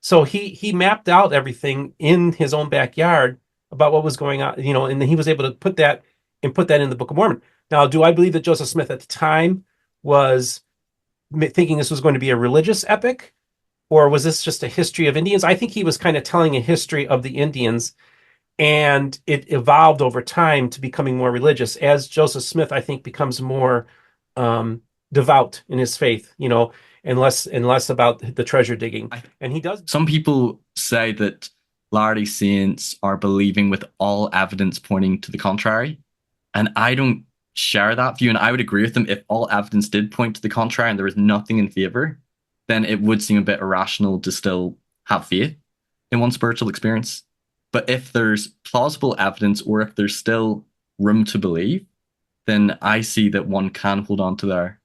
So he mapped out everything in his own backyard about what was going on, and he was able to put that in the Book of Mormon. Now, do I believe that Joseph Smith at the time was thinking this was going to be a religious epic, or was this just a history of Indians? I think he was kind of telling a history of the Indians, and it evolved over time to becoming more religious as Joseph Smith, I think, becomes more devout in his faith, and less about the treasure digging. And he does. Some people say that Latter-day Saints are believing with all evidence pointing to the contrary. And I don't share that view. And I would agree with them if all evidence did point to the contrary and there was nothing in favor, then it would seem a bit irrational to still have faith in one spiritual experience. But if there's plausible evidence or if there's still room to believe, then I see that one can hold on to their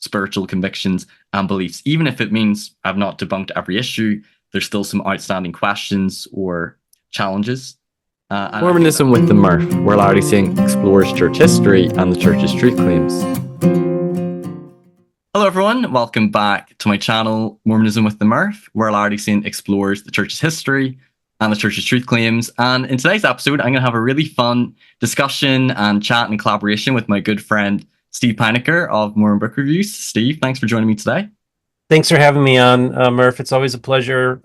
spiritual convictions and beliefs. Even if it means I've not debunked every issue, there's still some outstanding questions or challenges. Mormonism with the Murph, where Latter-day Saint explores church history and the church's truth claims. Hello everyone, welcome back to my channel, Mormonism with the Murph, where Latter-day Saint explores the church's history and the church's truth claims. And in today's episode, I'm going to have a really fun discussion and chat and collaboration with my good friend, Steve Pynakker of Mormon Book Reviews. Steve, thanks for joining me today. Thanks for having me on, Murph. It's always a pleasure.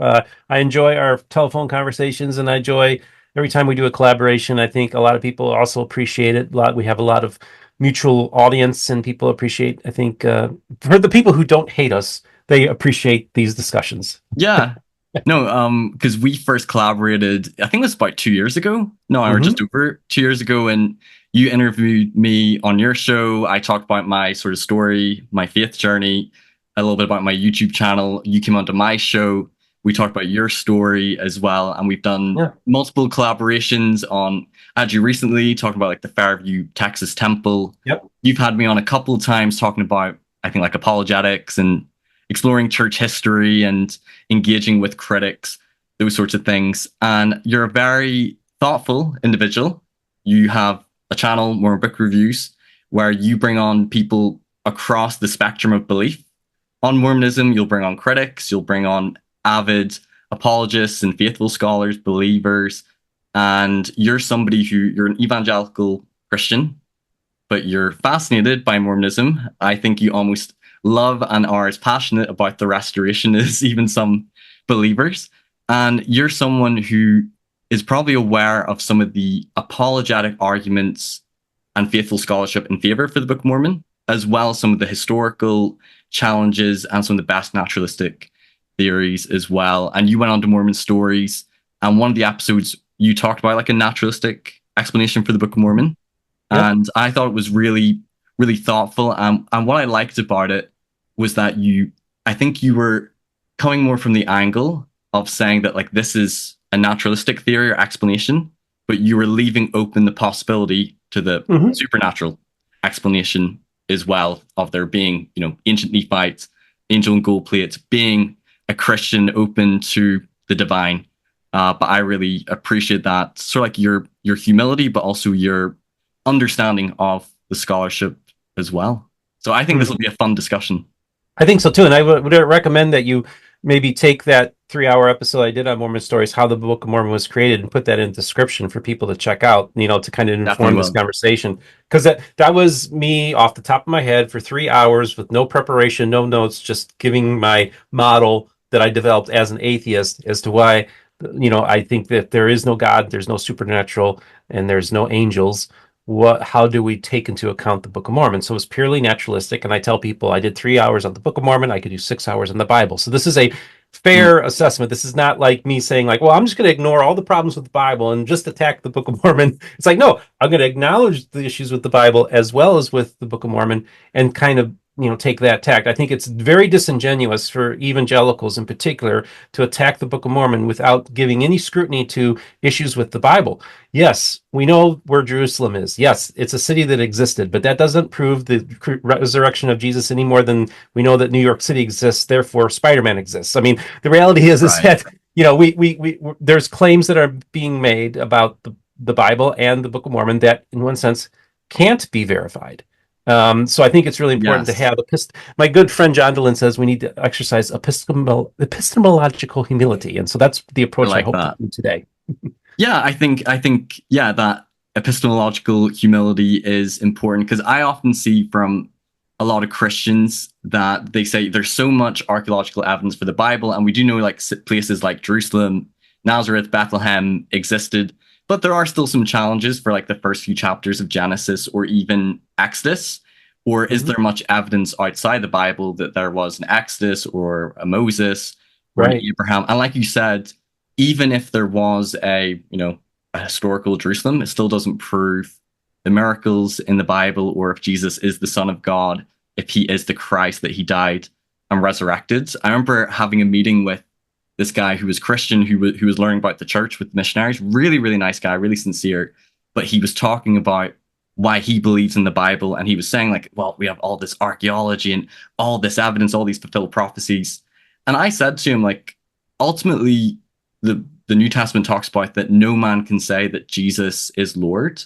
I enjoy our telephone conversations, and I enjoy every time we do a collaboration. I think a lot of people also appreciate it. We have a lot of mutual audience, and people appreciate, I think, for the people who don't hate us, they appreciate these discussions. Yeah. No, because we first collaborated, I think it was about 2 years ago. No, or just over 2 years ago, and you interviewed me on your show. I talked about my sort of story, my faith journey, a little bit about my YouTube channel. You came onto my show. We talked about your story as well. And we've done multiple collaborations on, actually recently talking about like the Fairview, Texas temple. Yep. You've had me on a couple of times talking about, I think, like apologetics and exploring church history and engaging with critics, those sorts of things. And you're a very thoughtful individual. You have a channel, Mormon Book Reviews, where you bring on people across the spectrum of belief on Mormonism. You'll bring on critics, you'll bring on avid apologists and faithful scholars, believers, and you're somebody you're an evangelical Christian, but you're fascinated by Mormonism. I think you almost love and are as passionate about the restoration as even some believers. And you're someone who is probably aware of some of the apologetic arguments and faithful scholarship in favor for the Book of Mormon, as well as some of the historical challenges and some of the best naturalistic theories as well. And you went on to Mormon Stories, and one of the episodes you talked about like a naturalistic explanation for the Book of Mormon. Yep. And I thought it was really, really thoughtful. And what I liked about it was that I think you were coming more from the angle of saying that like this is a naturalistic theory or explanation, but you were leaving open the possibility to the supernatural explanation as well, of there being, ancient Nephites, angel and gold plates, being a Christian open to the divine. But I really appreciate that, sort of like your humility, but also your understanding of the scholarship as well. So I think this will be a fun discussion. I think so too. And I would recommend that you maybe take that 3-hour episode I did on Mormon Stories, how the Book of Mormon was created, and put that in the description for people to check out, to kind of inform this conversation. Because that was me off the top of my head for 3 hours with no preparation, no notes, just giving my model that I developed as an atheist as to why, I think that there is no God, there's no supernatural, and there's no angels. How do we take into account the Book of Mormon? So it's purely naturalistic. And I tell people I did 3 hours on the Book of Mormon. I could do 6 hours on the Bible. So this is a fair assessment. This is not like me saying like, well, I'm just going to ignore all the problems with the Bible and just attack the Book of Mormon. It's like, no, I'm going to acknowledge the issues with the Bible as well as with the Book of Mormon and kind of, take that tact. I think it's very disingenuous for evangelicals in particular to attack the Book of Mormon without giving any scrutiny to issues with the Bible. Yes, we know where Jerusalem is. Yes, it's a city that existed, but that doesn't prove the resurrection of Jesus any more than we know that New York City exists, therefore Spider-Man exists. I mean, the reality is that, we there's claims that are being made about the Bible and the Book of Mormon that in one sense can't be verified. So I think it's really important to have my good friend John Dehlin says we need to exercise epistemological humility, and so that's the approach I hope to do today. Yeah, I think that epistemological humility is important, because I often see from a lot of Christians that they say there's so much archaeological evidence for the Bible, and we do know like places like Jerusalem, Nazareth, Bethlehem existed, but there are still some challenges for like the first few chapters of Genesis or even Exodus. Or is there much evidence outside the Bible that there was an Exodus or a Moses or an Abraham? And like you said, even if there was a historical Jerusalem, it still doesn't prove the miracles in the Bible, or if Jesus is the Son of God, if he is the Christ, that he died and resurrected. I remember having a meeting with this guy who was Christian, who was learning about the church with missionaries. Really, really nice guy, really sincere. But he was talking about why he believes in the Bible, and he was saying like, well, we have all this archaeology and all this evidence, all these fulfilled prophecies. And I said to him, like, ultimately, the New Testament talks about that no man can say that Jesus is Lord,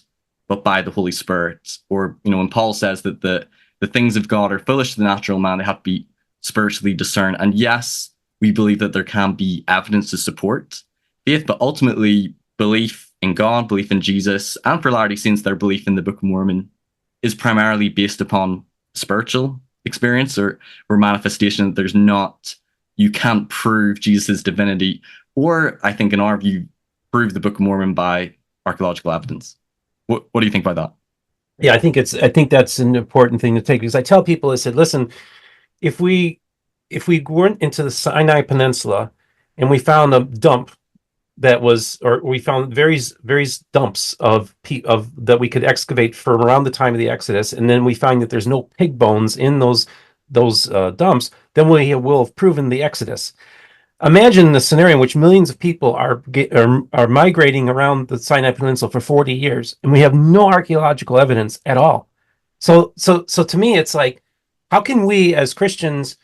but by the Holy Spirit. Or, when Paul says that the things of God are foolish to the natural man, they have to be spiritually discerned. And yes, we believe that there can be evidence to support faith, but ultimately belief in God, belief in Jesus, and for Latter-day Saints, their belief in the Book of Mormon is primarily based upon spiritual experience or manifestation. You can't prove Jesus' divinity, or I think in our view, prove the Book of Mormon by archaeological evidence. What do you think about that? Yeah, I think that's an important thing to take, because I tell people, I said, listen, if we went into the Sinai Peninsula and we found a dump we found various dumps of that we could excavate from around the time of the Exodus, and then we find that there's no pig bones in those dumps, then we will have proven the Exodus. Imagine the scenario in which millions of people are migrating around the Sinai Peninsula for 40 years, and we have no archaeological evidence at all. So to me, it's like, how can we as Christians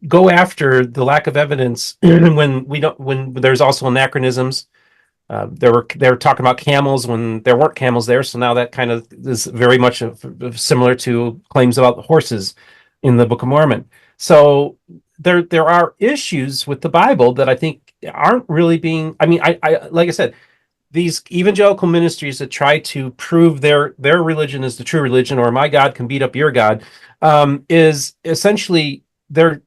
go after the lack of evidence when there's also anachronisms? They were talking about camels when there weren't camels there, so now that kind of is very much similar to claims about horses in the Book of Mormon. So there are issues with the Bible that I think aren't really being. I mean, I like I said, these evangelical ministries that try to prove their religion is the true religion, or my God can beat up your God, is essentially they're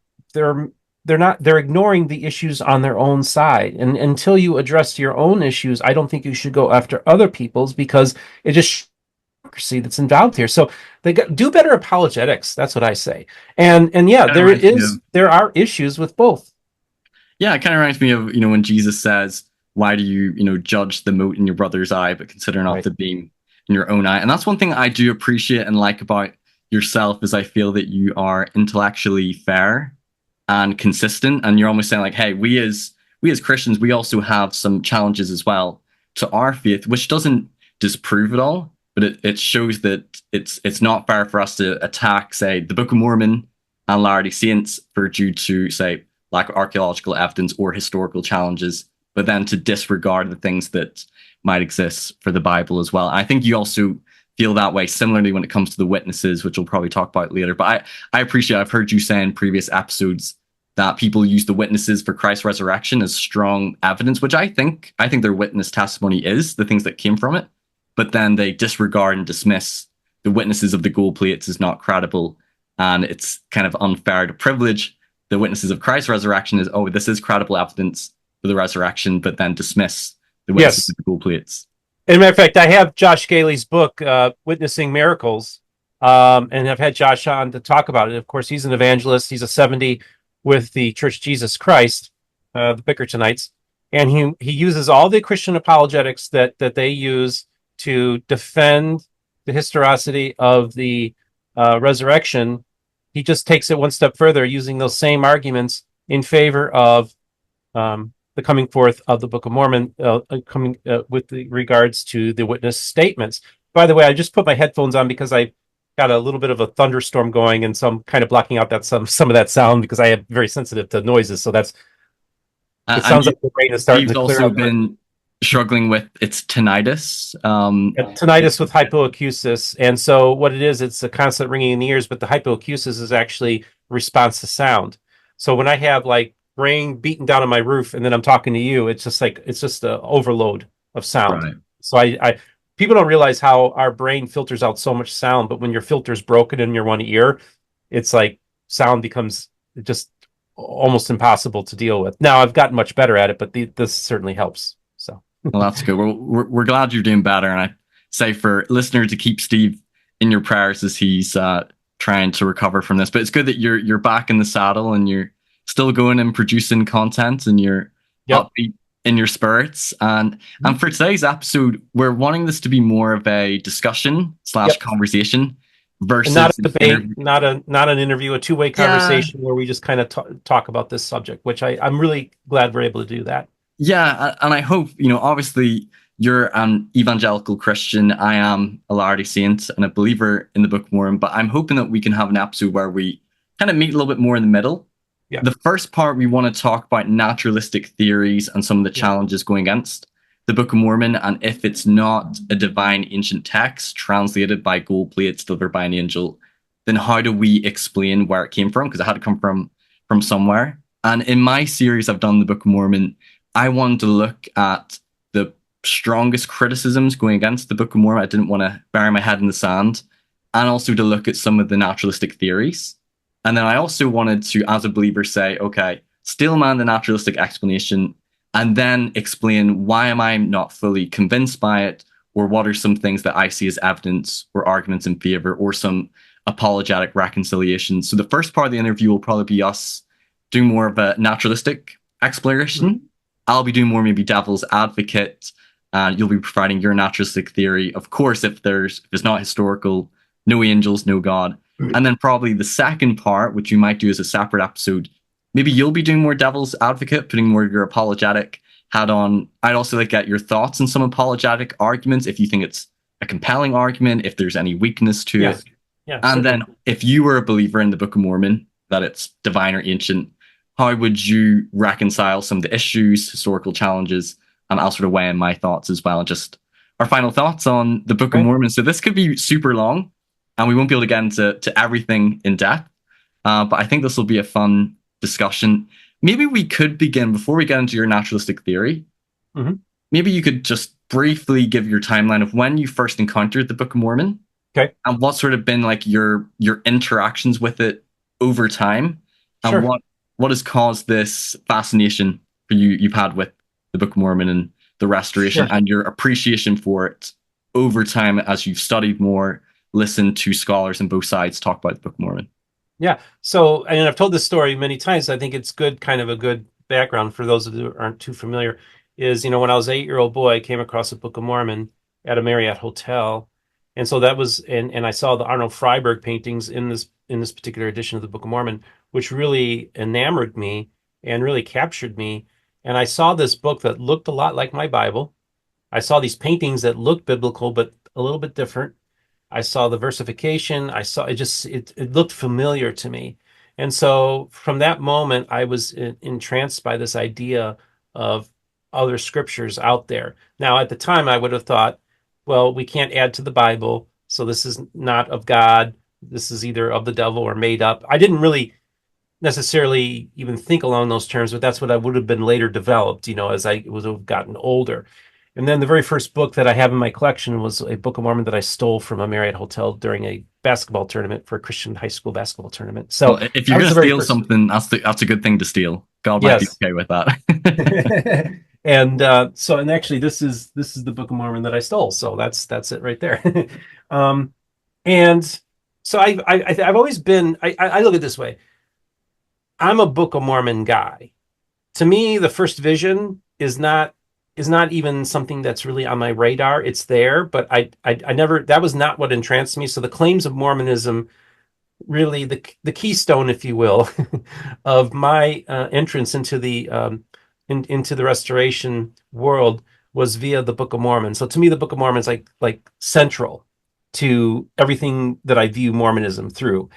ignoring the issues on their own side. And until you address your own issues, I don't think you should go after other people's, because it just hypocrisy that's involved here. So do better apologetics. That's what I say. And yeah, there are issues with both. Yeah, it kind of reminds me of when Jesus says, why do you judge the mote in your brother's eye, but consider not the beam in your own eye? And that's one thing I do appreciate and like about yourself, is I feel that you are intellectually fair and consistent, and you're almost saying like, hey, we as Christians, we also have some challenges as well to our faith, which doesn't disprove it all, but it shows that it's not fair for us to attack, say, the Book of Mormon and Latter-day Saints due to, say, lack of archaeological evidence or historical challenges, but then to disregard the things that might exist for the Bible as well. And I think you also feel that way similarly when it comes to the witnesses, which we'll probably talk about later. But I appreciate, I've heard you say in previous episodes that people use the witnesses for Christ's resurrection as strong evidence, which I think their witness testimony is, the things that came from it. But then they disregard and dismiss the witnesses of the gold plates as not credible. And it's kind of unfair to privilege the witnesses of Christ's resurrection as, oh, this is credible evidence for the resurrection, but then dismiss the witnesses of the gold plates. As a matter of fact, I have Josh Gailey's book, Witnessing Miracles, and I've had Josh on to talk about it. Of course, he's an evangelist. He's a 70 with the Church of Jesus Christ, the Bickertonites, and he uses all the Christian apologetics that they use to defend the historicity of the resurrection. He just takes it one step further, using those same arguments in favor of the coming forth of the Book of Mormon, with regards to the witness statements. By the way, I just put my headphones on because I got a little bit of a thunderstorm going, and so I'm kind of blocking out some of that sound because I am very sensitive to noises. So it sounds like the rain is starting to clear up. Been struggling with its tinnitus. Tinnitus with hypoacusis. And so what it is, it's a constant ringing in the ears, but the hypoacusis is actually response to sound. So when I have like rain beating down on my roof and then I'm talking to you, it's just an overload of sound. Right. So I people don't realize how our brain filters out so much sound, but when your filter's broken in your one ear, it's like sound becomes just almost impossible to deal with. Now I've gotten much better at it, but this certainly helps. So well, that's good. Well, we're glad you're doing better, and I say for listeners to keep Steve in your prayers as he's trying to recover from this. But it's good that you're back in the saddle and you're still going and producing content, and you're upbeat in your spirits. And for today's episode, we're wanting this to be more of a discussion / conversation versus not a debate, not an interview, a two-way conversation where we just kind of talk about this subject, which I'm really glad we're able to do that. Yeah, and I hope, obviously you're an evangelical Christian. I am a Latter-day Saint and a believer in the Book of Mormon, but I'm hoping that we can have an episode where we kind of meet a little bit more in the middle. Yeah. The first part, we want to talk about naturalistic theories and some of the challenges going against the Book of Mormon, and if it's not a divine ancient text translated by gold plates delivered by an angel, then how do we explain where it came from? Because it had to come from somewhere. And in my series I've done the Book of Mormon, I wanted to look at the strongest criticisms going against the Book of Mormon. I didn't want to bury my head in the sand, and also to look at some of the naturalistic theories. And then I also wanted to, as a believer, say, okay, still man the naturalistic explanation, and then explain why am I not fully convinced by it, or what are some things that I see as evidence or arguments in favor, or some apologetic reconciliation. So the first part of the interview will probably be us doing more of a naturalistic exploration. Mm-hmm. I'll be doing more maybe devil's advocate, and you'll be providing your naturalistic theory. Of course, if it's not historical, no angels, no God. Mm-hmm. And then probably the second part, which you might do as a separate episode, maybe you'll be doing more devil's advocate, putting more of your apologetic hat on. I'd also like to get your thoughts on some apologetic arguments, if you think it's a compelling argument, if there's any weakness to it. Yeah, and then if you were a believer in the Book of Mormon, that it's divine or ancient, how would you reconcile some of the issues, historical challenges, and I'll sort of weigh in my thoughts as well, and just our final thoughts on the Book of Mormon. So this could be super long, and we won't be able to get into everything in depth, but I think this will be a fun discussion. Maybe we could begin, before we get into your naturalistic theory, maybe you could just briefly give your timeline of when you first encountered the Book of Mormon, and what sort of been like your interactions with it over time, and what has caused this fascination for you've had with the Book of Mormon and the restoration, and your appreciation for it over time as you've studied more, listened to scholars on both sides talk about the Book of Mormon. Yeah. So, and I've told this story many times. I think it's kind of a good background for those of you who aren't too familiar, is, when I was an 8-year-old boy, I came across the Book of Mormon at a Marriott hotel. And so that was, and I saw the Arnold Freiberg paintings in this particular edition of the Book of Mormon, which really enamored me and really captured me. And I saw this book that looked a lot like my Bible. I saw these paintings that looked biblical, but a little bit different. I saw the versification. I saw it looked familiar to me. And so from that moment, I was entranced by this idea of other scriptures out there. Now, at the time, I would have thought, well, we can't add to the Bible, so this is not of God. This is either of the devil or made up. I didn't really necessarily even think along those terms, but that's what I would have been later developed, as I would have gotten older. And then the very first book that I have in my collection was a Book of Mormon that I stole from a Marriott hotel during a basketball tournament for a Christian high school basketball tournament. So well, if you're going to steal something, that's a good thing to steal. God might be okay with that. And actually this is the Book of Mormon that I stole. So that's it right there. And so I've always been, I look at it this way. I'm a Book of Mormon guy. To me, the first vision is not even something that's really on my radar. It's there, but I never, that was not what entranced me. So the claims of Mormonism, really the keystone, if you will, of my entrance into the restoration world was via the Book of Mormon. So to me, the Book of Mormon is like central to everything that I view Mormonism through.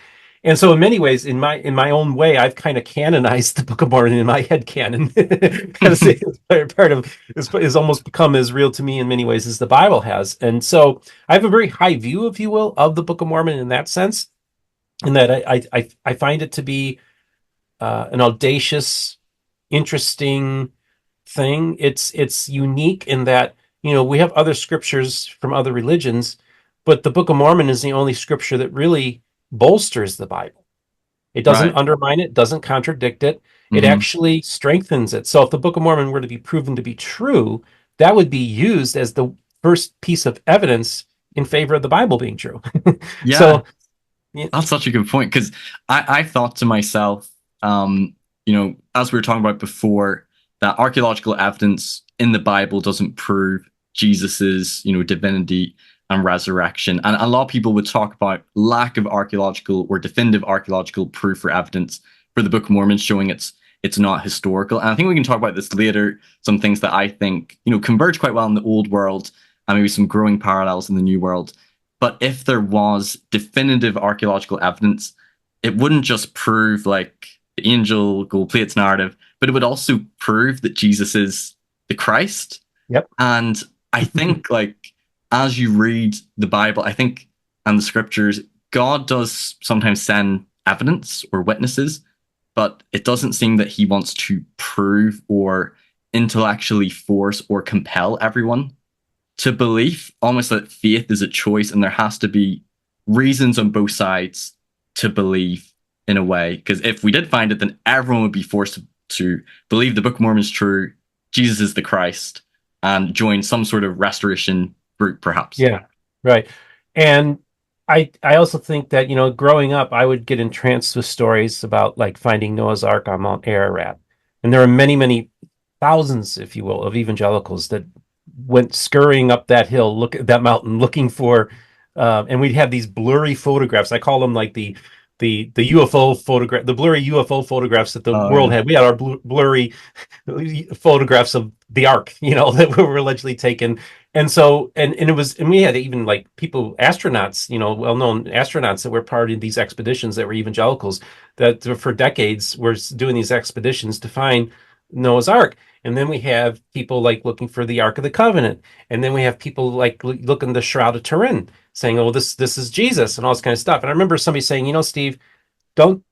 And so in many ways, in my own way, I've kind of canonized the Book of Mormon in my head canon. Because part of is almost become as real to me in many ways as the Bible has. And so I have a very high view, if you will, of the Book of Mormon in that sense, in that I find it to be an audacious, interesting thing. It's unique in that, we have other scriptures from other religions, but the Book of Mormon is the only scripture that really bolsters the Bible. It doesn't Right. undermine it, doesn't contradict it. It actually strengthens it. So if the Book of Mormon were to be proven to be true, that would be used as the first piece of evidence in favor of the Bible being true. Yeah. So yeah. That's such a good point, because I thought to myself, as we were talking about before, that archaeological evidence in the Bible doesn't prove Jesus's, divinity and resurrection. And a lot of people would talk about lack of archaeological or definitive archaeological proof or evidence for the Book of Mormon, showing it's not historical. And I think we can talk about this later, some things that I think, converge quite well in the old world and maybe some growing parallels in the new world. But if there was definitive archaeological evidence, it wouldn't just prove like the angel gold plates narrative, but it would also prove that Jesus is the Christ. Yep. And I think as you read the Bible, I think, and the scriptures, God does sometimes send evidence or witnesses, but it doesn't seem that he wants to prove or intellectually force or compel everyone to belief. Almost that faith is a choice, and there has to be reasons on both sides to believe in a way. Because if we did find it, then everyone would be forced to believe the Book of Mormon is true, Jesus is the Christ, and join some sort of restoration group, perhaps. Yeah, right. And I also think that, growing up, I would get entranced with stories about like finding Noah's Ark on Mount Ararat. And there are many, many thousands, if you will, of evangelicals that went scurrying up that hill, look at that mountain, looking for, and we'd have these blurry photographs. I call them like the UFO photograph, the blurry UFO photographs that the world had. We had our blurry photographs of the Ark, that were allegedly taken. And so, and it was, and we had even like people, astronauts, well-known astronauts that were part of these expeditions that were evangelicals that for decades were doing these expeditions to find Noah's Ark. And then we have people like looking for the Ark of the Covenant. And then we have people like looking the Shroud of Turin saying, oh, this is Jesus and all this kind of stuff. And I remember somebody saying, Steve, don't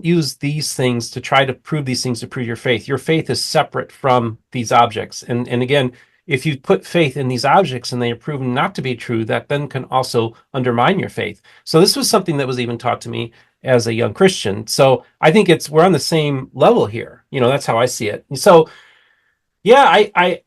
use these things to try to prove these things to prove your faith. Your faith is separate from these objects. And again, if you put faith in these objects and they are proven not to be true, that then can also undermine your faith. So this was something that was even taught to me as a young Christian. So I think we're on the same level here. That's how I see it. So yeah, I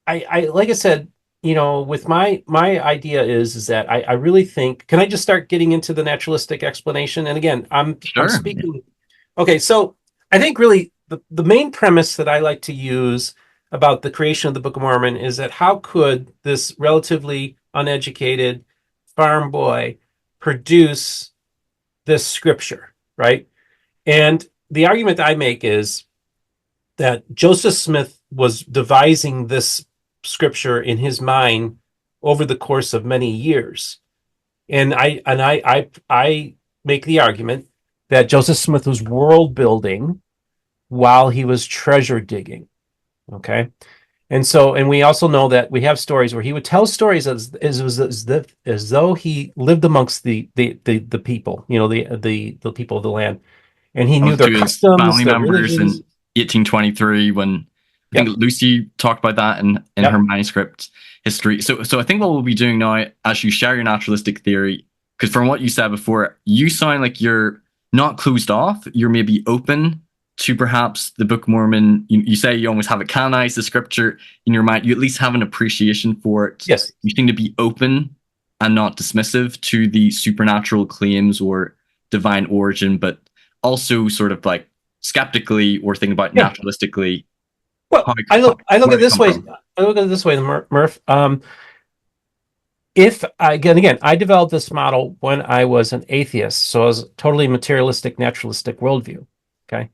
like I said, with my idea is that I really think, can I just start getting into the naturalistic explanation? And again, I'm speaking. Okay, so I think really the main premise that I like to use about the creation of the Book of Mormon is that how could this relatively uneducated farm boy produce this scripture, right? And the argument I make is that Joseph Smith was devising this scripture in his mind over the course of many years. And I make the argument that Joseph Smith was world building while he was treasure digging. Okay. And so, and we also know that we have stories where he would tell stories as though he lived amongst the people, the people of the land, and he knew their customs, family their members religions. In 1823, when I think Lucy talked about that in her manuscript history. So I think what we'll be doing now, as you share your naturalistic theory, because from what you said before, you sound like you're not closed off. You're maybe open to perhaps the Book of Mormon. You say you almost have it canonized, the scripture in your mind. You at least have an appreciation for it. Yes. You seem to be open and not dismissive to the supernatural claims or divine origin, but also sort of like skeptically or thinking about naturalistically. Well, I look at it this way. I look at it this way, Murph. If again, I developed this model when I was an atheist, so I was totally materialistic, naturalistic worldview. Okay,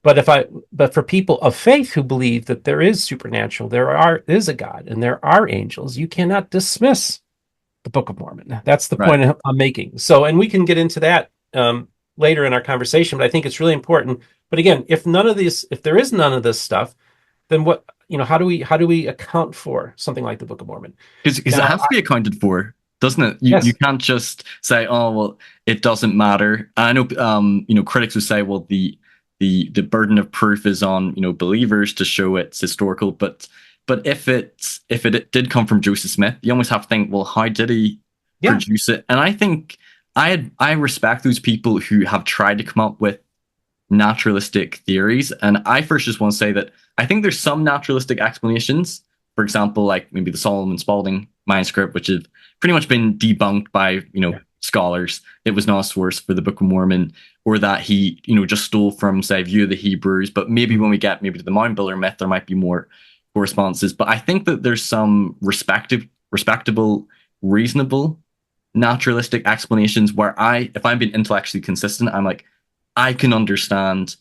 but for people of faith who believe that there is supernatural, there is a God, and there are angels, you cannot dismiss the Book of Mormon. That's the point I'm making. So, and we can get into that later in our conversation, but I think it's really important. But again, if there is none of this stuff, then what, how do we account for something like the Book of Mormon? Because it has to be accounted for, doesn't it? Yes. You can't just say, oh, well, it doesn't matter. I know, critics would say, well, the burden of proof is on, believers to show it's historical. But if it did come from Joseph Smith, you almost have to think, well, how did he produce it? And I think I respect those people who have tried to come up with naturalistic theories. And I first just want to say that I think there's some naturalistic explanations. For example, like maybe the Solomon Spalding manuscript, which has pretty much been debunked by scholars. It was not a source for the Book of Mormon, or that he just stole from, say, View of the Hebrews. But maybe when we get to the Mound Builder myth, there might be more correspondences. But I think that there's some respectable, reasonable naturalistic explanations where if I'm being intellectually consistent, I'm like, I can understand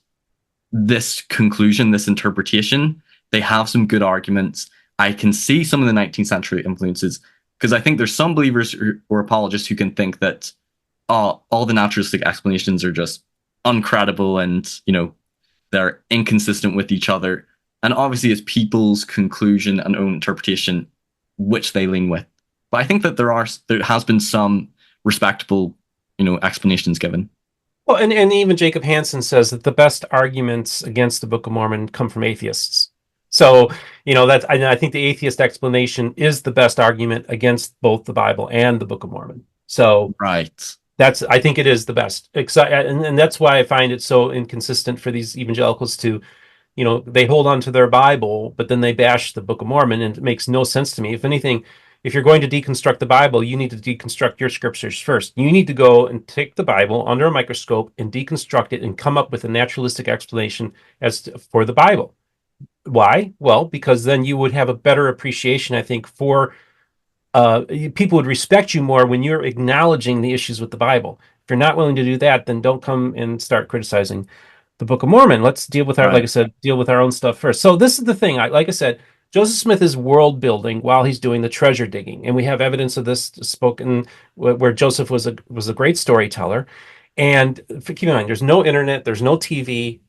this conclusion, this interpretation. They have some good arguments. I can see some of the 19th century influences, because I think there's some believers or apologists who can think that all the naturalistic explanations are just uncredible and, they're inconsistent with each other. And obviously it's people's conclusion and own interpretation, which they lean with. But I think that there has been some respectable, explanations given. Well, and even Jacob Hansen says that the best arguments against the Book of Mormon come from atheists. So, I think the atheist explanation is the best argument against both the Bible and the Book of Mormon. So, right. I think it is the best. And that's why I find it so inconsistent for these evangelicals to, they hold on to their Bible, but then they bash the Book of Mormon, and it makes no sense to me. If anything, if you're going to deconstruct the Bible, you need to deconstruct your scriptures first. You need to go and take the Bible under a microscope and deconstruct it and come up with a naturalistic explanation for the Bible. Why? Well, because then you would have a better appreciation, I think, for people would respect you more when you're acknowledging the issues with the Bible. If you're not willing to do that, then don't come and start criticizing the Book of Mormon. Let's deal with like I said, deal with our own stuff first. So this is the thing. Like I said, Joseph Smith is world building while he's doing the treasure digging, and we have evidence of this spoken where Joseph was a great storyteller. And keep in mind, there's no internet, there's no TV.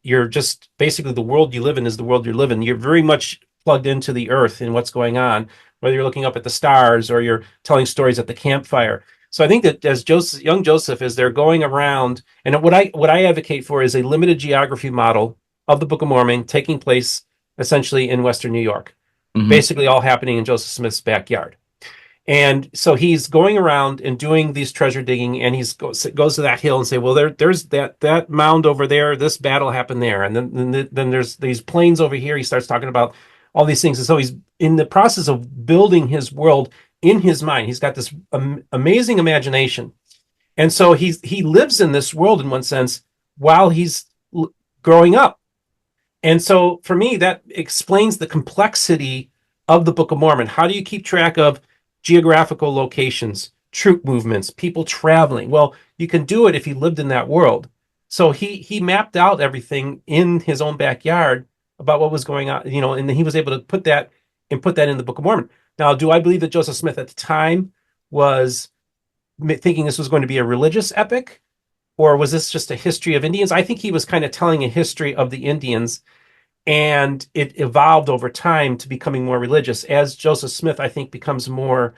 You're just basically, the world you live in is the world you live in. You're very much plugged into the earth and what's going on, whether you're looking up at the stars or you're telling stories at the campfire. So I think that as young Joseph, as they're going around, and what I advocate for is a limited geography model of the Book of Mormon taking place essentially in Western New York, basically all happening in Joseph Smith's backyard. And so he's going around and doing these treasure digging, and he goes to that hill and say, well, there's that mound over there. This battle happened there. And then there's these plains over here. He starts talking about all these things. And so he's in the process of building his world in his mind. He's got this amazing imagination. And so he lives in this world in one sense while he's growing up. And so for me, that explains the complexity of the Book of Mormon. How do you keep track of geographical locations, troop movements, people traveling? Well, you can do it if you lived in that world. So he mapped out everything in his own backyard about what was going on, and he was able to put that in the Book of Mormon. Now, do I believe that Joseph Smith at the time was thinking this was going to be a religious epic? Or was this just a history of Indians? I think he was kind of telling a history of the Indians, and it evolved over time to becoming more religious as Joseph Smith, I think, becomes more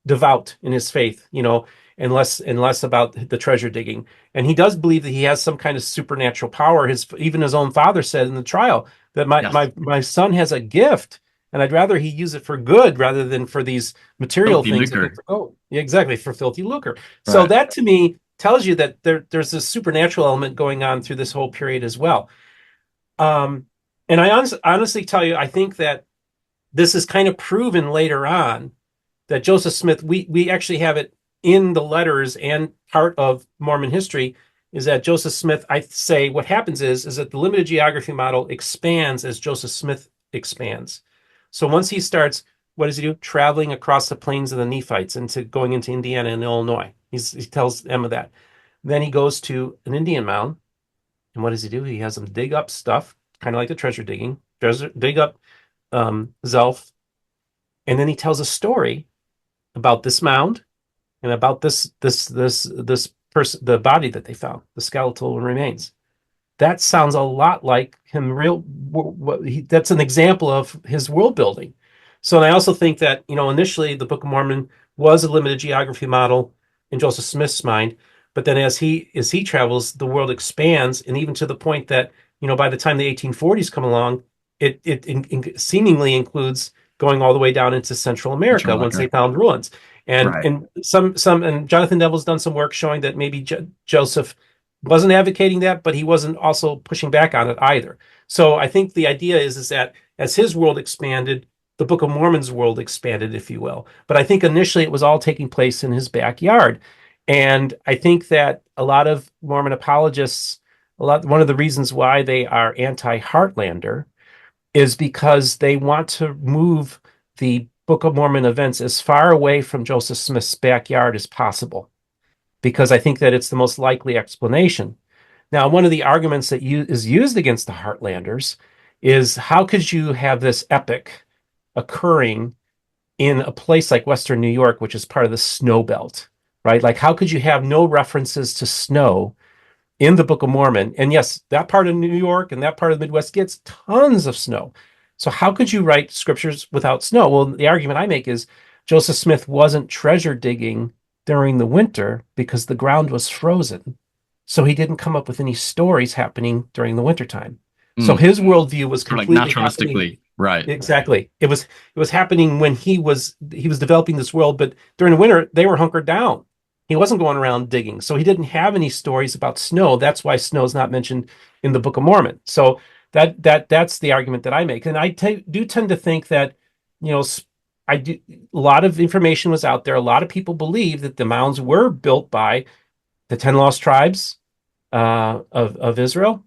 devout in his faith, and less about the treasure digging. And he does believe that he has some kind of supernatural power. Even his own father said in the trial that my son has a gift, and I'd rather he use it for good rather than for these material things. Oh, yeah, exactly, for filthy lucre. Right. So that to me tells you that there's this supernatural element going on through this whole period as well. And I honestly tell you, I think that this is kind of proven later on that Joseph Smith, we actually have it in the letters, and part of Mormon history is that Joseph Smith, I say what happens is that the limited geography model expands as Joseph Smith expands. So once he starts, what does he do? Traveling across the plains of the Nephites and going into Indiana and Illinois. He tells Emma that. Then he goes to an Indian mound. And what does he do? He has them dig up stuff, kind of like the treasure digging, dig up Zelph. And then he tells a story about this mound and about this the body that they found, the skeletal remains. That sounds a lot like him. That's an example of his world building. So, and I also think that, initially the Book of Mormon was a limited geography model in Joseph Smith's mind, but then as he travels, the world expands, and even to the point that, by the time the 1840s come along, it seemingly includes going all the way down into Central America once they found ruins. And Right. and and Jonathan Neville's done some work showing that maybe Joseph wasn't advocating that, but he wasn't also pushing back on it either. So I think the idea is that as his world expanded, the Book of Mormon's world expanded, if you will. But I think initially it was all taking place in his backyard. And I think that a lot of Mormon apologists, one of the reasons why they are anti-Heartlander is because they want to move the Book of Mormon events as far away from Joseph Smith's backyard as possible, because I think that it's the most likely explanation. Now, one of the arguments that is used against the Heartlanders is, how could you have this epic occurring in a place like Western New York, which is part of the snow belt, right? Like, how could you have no references to snow in the Book of Mormon? And yes, that part of New York and that part of the Midwest gets tons of snow. So how could you write scriptures without snow? Well, the argument I make is Joseph Smith wasn't treasure digging during the winter because the ground was frozen. So he didn't come up with any stories happening during the wintertime. So his worldview was completely like naturalistically, right? Exactly. It was happening when he was developing this world, but during the winter they were hunkered down. He wasn't going around digging, so he didn't have any stories about snow. That's why snow is not mentioned in the Book of Mormon. So that's the argument that I make, and I do tend to think that, a lot of information was out there. A lot of people believe that the mounds were built by the 10 lost tribes of Israel.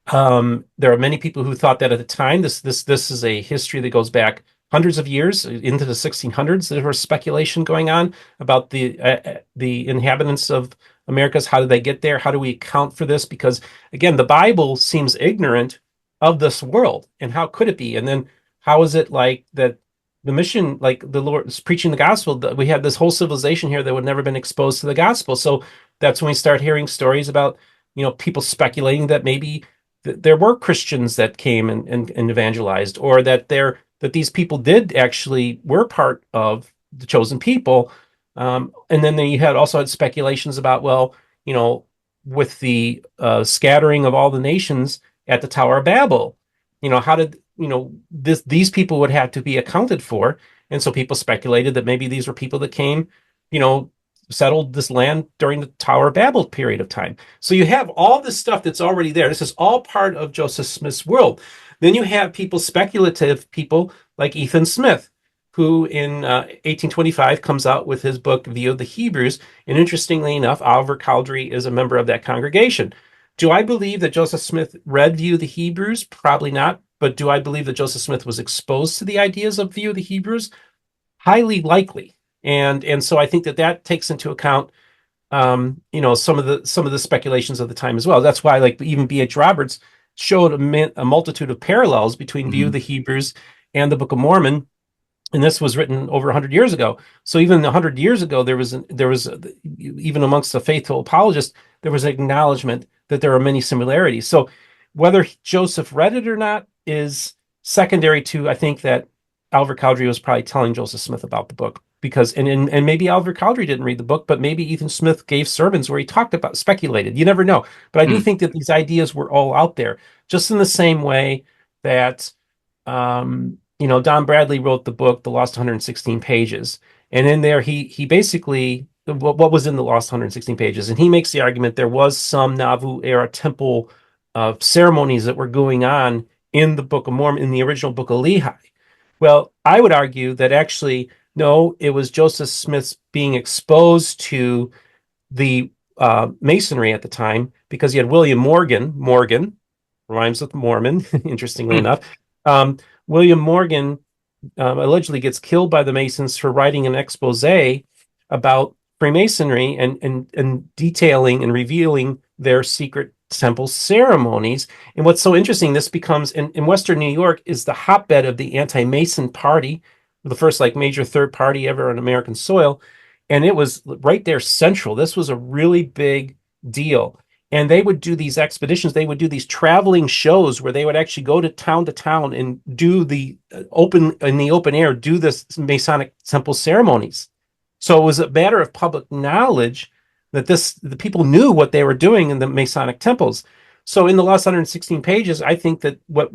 There are many people who thought that at the time. This is a history that goes back hundreds of years into the 1600s. There was speculation going on about the inhabitants of Americas. How did they get there? How do we account for this? Because again, the Bible seems ignorant of this world, and how could it be? And then how is it like that the mission, like the Lord is preaching the gospel, that we have this whole civilization here that would never been exposed to the gospel? So that's when we start hearing stories about, people speculating that maybe there were Christians that came and evangelized, or that these people did actually were part of the chosen people. And then you also had speculations about, well, with the scattering of all the nations at the Tower of Babel, how did, these people would have to be accounted for. And so people speculated that maybe these were people that came, settled this land during the Tower of Babel period of time. So you have all this stuff that's already there. This is all part of Joseph Smith's world. Then you have speculative people like Ethan Smith, who in 1825 comes out with his book, View of the Hebrews. And interestingly enough, Oliver Cowdery is a member of that congregation. Do I believe that Joseph Smith read View of the Hebrews? Probably not. But do I believe that Joseph Smith was exposed to the ideas of View of the Hebrews? Highly likely. And so I think that takes into account, some of the speculations of the time as well. That's why, like, even B.H. Roberts showed a multitude of parallels between View of the Hebrews and the Book of Mormon, and this was written over 100 years ago. So even 100 years ago, there was even amongst the faithful apologists, there was an acknowledgement that there are many similarities. So whether Joseph read it or not is secondary to, I think, that Oliver Cowdery was probably telling Joseph Smith about the book. Because and maybe Oliver Cowdery didn't read the book, but maybe Ethan Smith gave sermons where he speculated. You never know. But I do think that these ideas were all out there, just in the same way that Don Bradley wrote the book, The Lost 116 Pages. And in there, he basically, what was in the Lost 116 Pages? And he makes the argument there was some Nauvoo era temple ceremonies that were going on in the Book of Mormon, in the original Book of Lehi. Well, I would argue that actually, no, it was Joseph Smith's being exposed to the Masonry at the time, because he had William Morgan rhymes with Mormon, interestingly enough. William Morgan allegedly gets killed by the Masons for writing an expose about Freemasonry and detailing and revealing their secret temple ceremonies. And what's so interesting, this becomes, in Western New York, is the hotbed of the anti-Mason party, the first major third party ever on American soil. and it was right there central. This was a really big deal. And they would do these expeditions. They would do these traveling shows where they would actually go to town and do the open air, do this Masonic temple ceremonies. So it was a matter of public knowledge that the people knew what they were doing in the Masonic temples. So in the last 116 pages, I think that what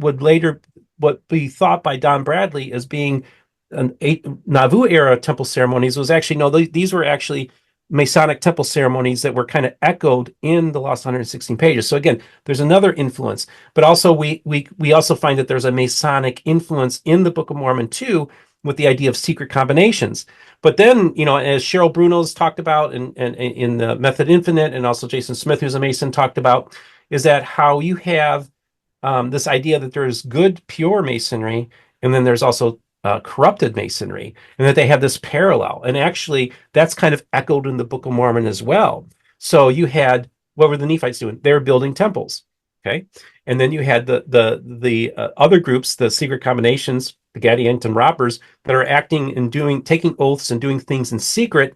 be thought by Don Bradley as being Nauvoo era temple ceremonies was actually, no, these were actually Masonic temple ceremonies that were kind of echoed in the last 116 pages. So again, there's another influence, but also we also find that there's a Masonic influence in the Book of Mormon too, with the idea of secret combinations. But then, as Cheryl Bruno's talked about and in the Method Infinite, and also Jason Smith, who's a Mason, talked about, is that how you have this idea that there's good, pure Masonry, and then there's also corrupted Masonry, and that they have this parallel. And actually, that's kind of echoed in the Book of Mormon as well. So you had, what were the Nephites doing? They were building temples, okay? And then you had the other groups, the secret combinations, the Gadianton robbers, that are acting and taking oaths and doing things in secret.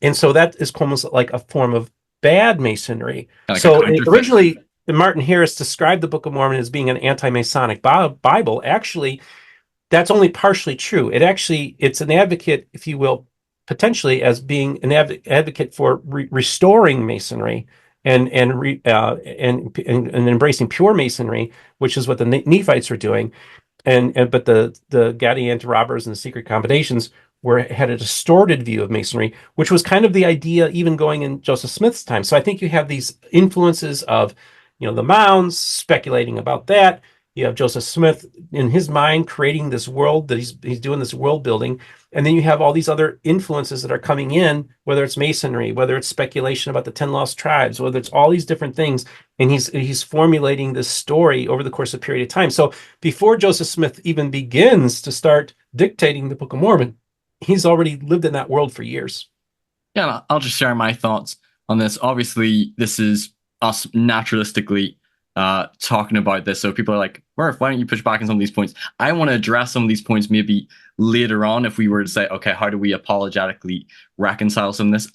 And so that is almost like a form of bad Masonry. Like so originally, Martin Harris described the Book of Mormon as being an anti-Masonic Bible. Actually, that's only partially true. It's an advocate, if you will, potentially as being an advocate for restoring Masonry and embracing pure Masonry, which is what the Nephites were doing. But the Gadianton robbers and the secret combinations had a distorted view of Masonry, which was kind of the idea even going in Joseph Smith's time. So I think you have these influences of, the Mounds speculating about that. You have Joseph Smith in his mind creating this world that he's doing this world building. And then you have all these other influences that are coming in, whether it's Masonry, whether it's speculation about the 10 lost tribes, whether it's all these different things. And he's formulating this story over the course of a period of time. So before Joseph Smith even begins to start dictating the Book of Mormon, he's already lived in that world for years. Yeah, I'll just share my thoughts on this. Obviously, this is us naturalistically talking about this. So people are like, Murph, why don't you push back on some of these points? I want to address some of these points maybe later on if we were to say, okay, how do we apologetically reconcile some of this?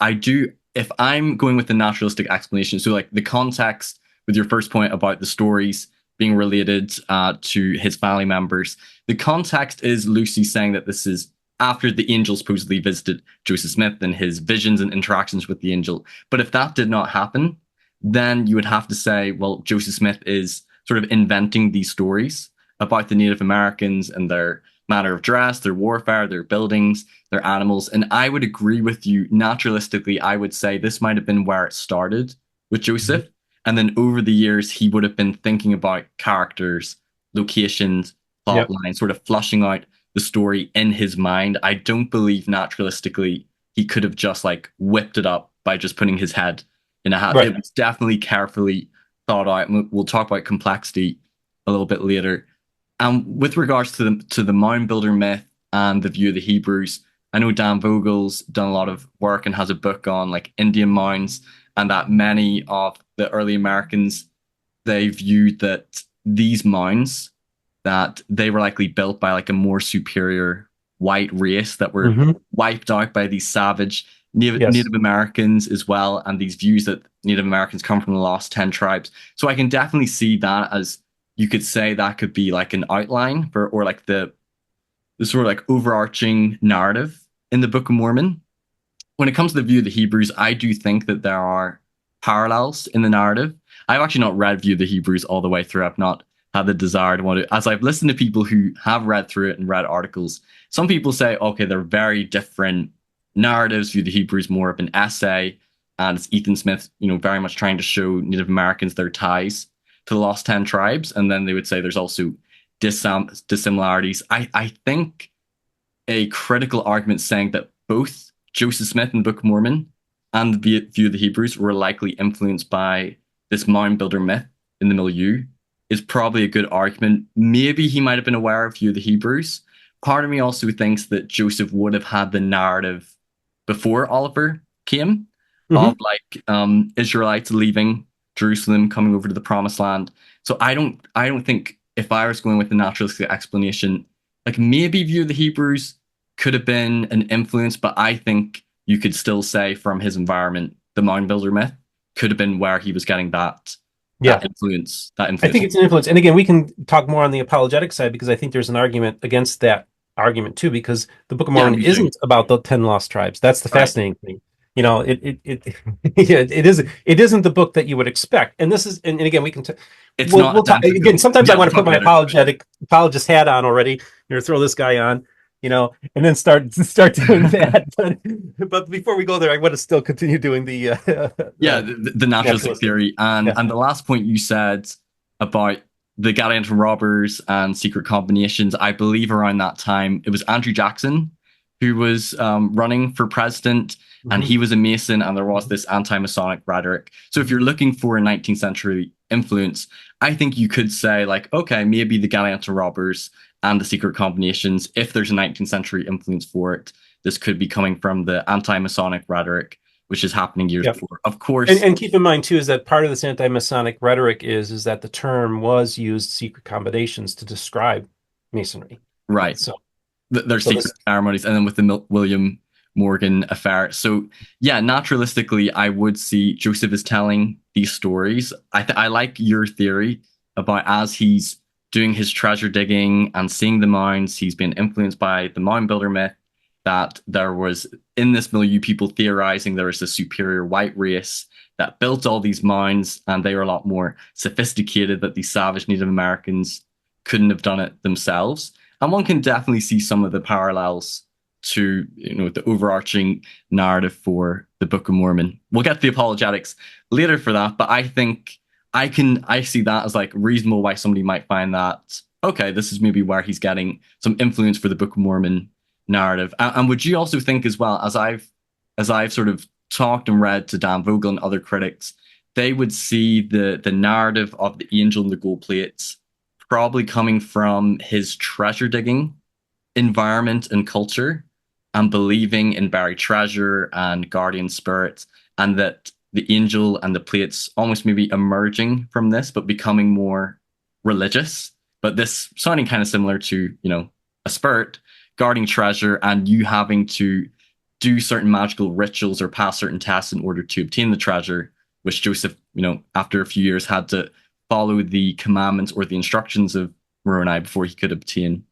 If I'm going with the naturalistic explanation, so like the context with your first point about the stories being related to his family members, the context is Lucy saying that this is after the angel supposedly visited Joseph Smith and his visions and interactions with the angel. But if that did not happen, then you would have to say, well, Joseph Smith is sort of inventing these stories about the Native Americans and their manner of dress, their warfare, their buildings, their animals. And I would agree with you. Naturalistically, I would say this might have been where it started with Joseph. Mm-hmm. And then over the years, he would have been thinking about characters, locations, plot lines, sort of flushing out the story in his mind. I don't believe naturalistically he could have just like whipped it up by just putting his head in a hat. Right. It was definitely carefully thought out. We'll talk about complexity a little bit later. And with regards to the mound builder myth and the view of the Hebrews, I know Dan Vogel's done a lot of work and has a book on like Indian mounds, and that many of the early Americans, they viewed that these mounds, that they were likely built by like a more superior white race that were wiped out by these savage Native Americans as well, and these views that Native Americans come from the lost 10 tribes. So I can definitely see that as, you could say that could be like an outline for, or like the sort of like overarching narrative in the Book of Mormon. When it comes to the view of the Hebrews, I do think that there are parallels in the narrative. I've actually not read View of the Hebrews all the way through. I've not had the desire to want to, as I've listened to people who have read through it and read articles. Some people say, okay, they're very different narratives. View of the Hebrews more of an essay, and it's Ethan Smith, very much trying to show Native Americans their ties to the lost 10 tribes. And then they would say there's also dissimilarities. I think a critical argument saying that both Joseph Smith in the Book of Mormon and the View of the Hebrews were likely influenced by this mound builder myth in the milieu is probably a good argument. Maybe he might have been aware of View of the Hebrews. Part of me also thinks that Joseph would have had the narrative before Oliver came of like Israelites leaving Jerusalem, coming over to the Promised Land. So I don't think, if I was going with the naturalistic explanation, like maybe View of the Hebrews could have been an influence, but I think you could still say from his environment, the mound builder myth could have been where he was getting that influence. I think it's an influence. And again, we can talk more on the apologetic side because I think there's an argument against that argument too, because the Book of Mormon isn't about the 10 lost tribes. That's the fascinating thing. You know, it isn't the book that you would expect. And this is, and again, we can, we'll talk again. Sometimes I want to put my apologist hat on already, throw this guy on, and then start doing that. But before we go there, I want to still continue doing the naturalistic theory. And the last point you said about the Gadianton robbers and secret combinations, I believe around that time it was Andrew Jackson who was running for president, and he was a Mason, and there was this anti-Masonic rhetoric. So if you're looking for a 19th century influence, I think you could say, like, okay, maybe the Gadianton robbers and the secret combinations, if there's a 19th century influence for it, this could be coming from the anti-Masonic rhetoric, which is happening years before. Of course. And keep in mind, too, is that part of this anti-Masonic rhetoric is that the term was used, secret combinations, to describe Masonry. Right. So there's secret ceremonies, and then with the William Morgan affair. So yeah, naturalistically, I would see Joseph is telling these stories. I like your theory about as he's doing his treasure digging and seeing the mounds, he's been influenced by the mound builder myth, that there was in this milieu people theorizing there was a superior white race that built all these mounds, and they were a lot more sophisticated, that these savage Native Americans couldn't have done it themselves. And one can definitely see some of the parallels to, the overarching narrative for the Book of Mormon. We'll get to the apologetics later for that, but I think I see that as like reasonable why somebody might find that, okay, this is maybe where he's getting some influence for the Book of Mormon narrative. And would you also think as well, as I've sort of talked and read to Dan Vogel and other critics, they would see the narrative of the angel and the gold plates probably coming from his treasure digging environment and culture, and believing in buried treasure and guardian spirits, and that the angel and the plates almost maybe emerging from this, but becoming more religious. But this sounding kind of similar to, a spirit guarding treasure and you having to do certain magical rituals or pass certain tests in order to obtain the treasure, which Joseph, after a few years had to follow the commandments or the instructions of Moroni before he could obtain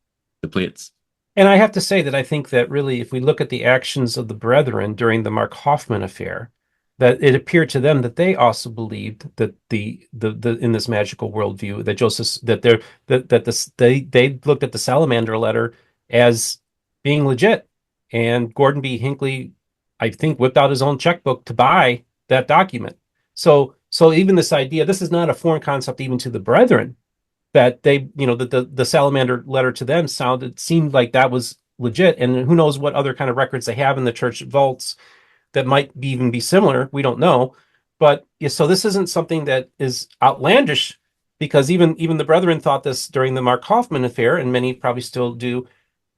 the plates. And I have to say that I think that really, if we look at the actions of the brethren during the Mark Hoffman affair, that it appeared to them that they also believed that the in this magical worldview that Joseph they looked at the Salamander letter as being legit, and Gordon B. Hinckley, I think, whipped out his own checkbook to buy that document. So even this idea, this is not a foreign concept even to the brethren, that they, the Salamander letter to them seemed like that was legit. And who knows what other kind of records they have in the church vaults that might even be similar. We don't know. But so this isn't something that is outlandish, because even the brethren thought this during the Mark Hoffman affair, and many probably still do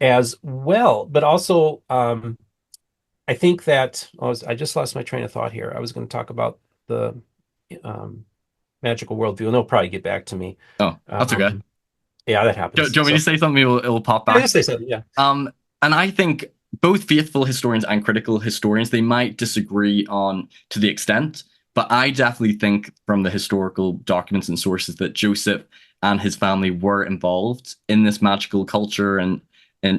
as well. But also, I think that I just lost my train of thought here. I was going to talk about the magical worldview, and they'll probably get back to me. Oh, that's okay. Yeah, that happens. Do you want me to say something? It'll pop back. Yeah, just say something. Yeah. And I think both faithful historians and critical historians, they might disagree on to the extent, but I definitely think from the historical documents and sources that Joseph and his family were involved in this magical culture and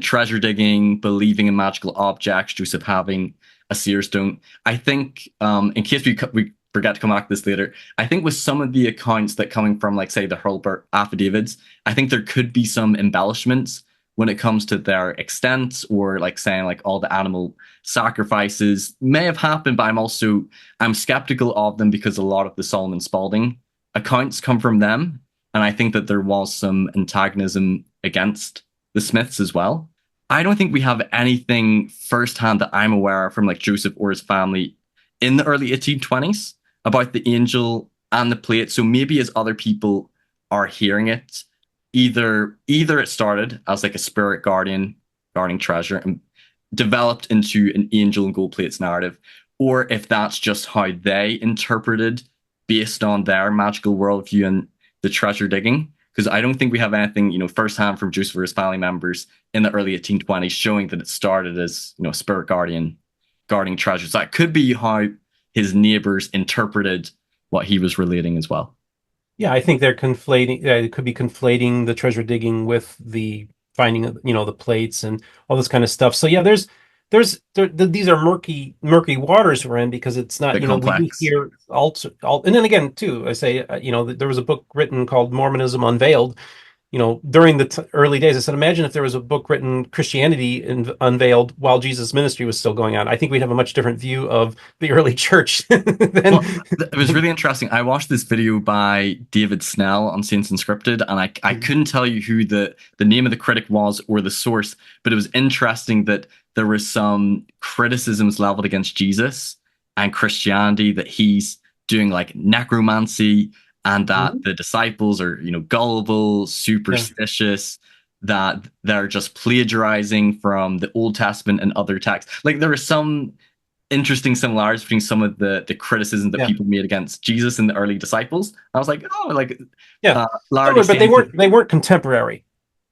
treasure digging, believing in magical objects, Joseph having a seer stone. I think, in case we forget to come back to this later, I think with some of the accounts that coming from, like, say, the Hurlburt affidavits, I think there could be some embellishments when it comes to their extent, or like saying like all the animal sacrifices may have happened, but I'm skeptical of them because a lot of the Solomon Spaulding accounts come from them. And I think that there was some antagonism against the Smiths as well. I don't think we have anything firsthand that I'm aware of from like Joseph or his family in the early 1820s about the angel and the plate. So maybe as other people are hearing it, either it started as like a spirit guardian guarding treasure and developed into an angel and gold plates narrative, or if that's just how they interpreted based on their magical worldview and the treasure digging. Because I don't think we have anything, firsthand from Joseph or his family members in the early 1820s showing that it started as, a spirit guardian guarding treasures. That could be how his neighbors interpreted what he was relating as well. Yeah, I think they're conflating. It could be conflating the treasure digging with the finding of, the plates and all this kind of stuff. So yeah, these are murky waters we're in, because it's not, Bit we do complex. hear and then again too, I say, there was a book written called Mormonism Unveiled, during the early days. I said, imagine if there was a book written, Christianity Unveiled, while Jesus' ministry was still going on. I think we'd have a much different view of the early church than. Well, it was really interesting. I watched this video by David Snell on Saints Inscripted, and I couldn't tell you who the name of the critic was or the source, but it was interesting that there were some criticisms leveled against Jesus and Christianity, that he's doing like necromancy, and that the disciples are, gullible, superstitious, that they're just plagiarizing from the Old Testament and other texts. Like, there are some interesting similarities between some of the criticism that people made against Jesus and the early disciples. I was like, oh, like, but they weren't contemporary.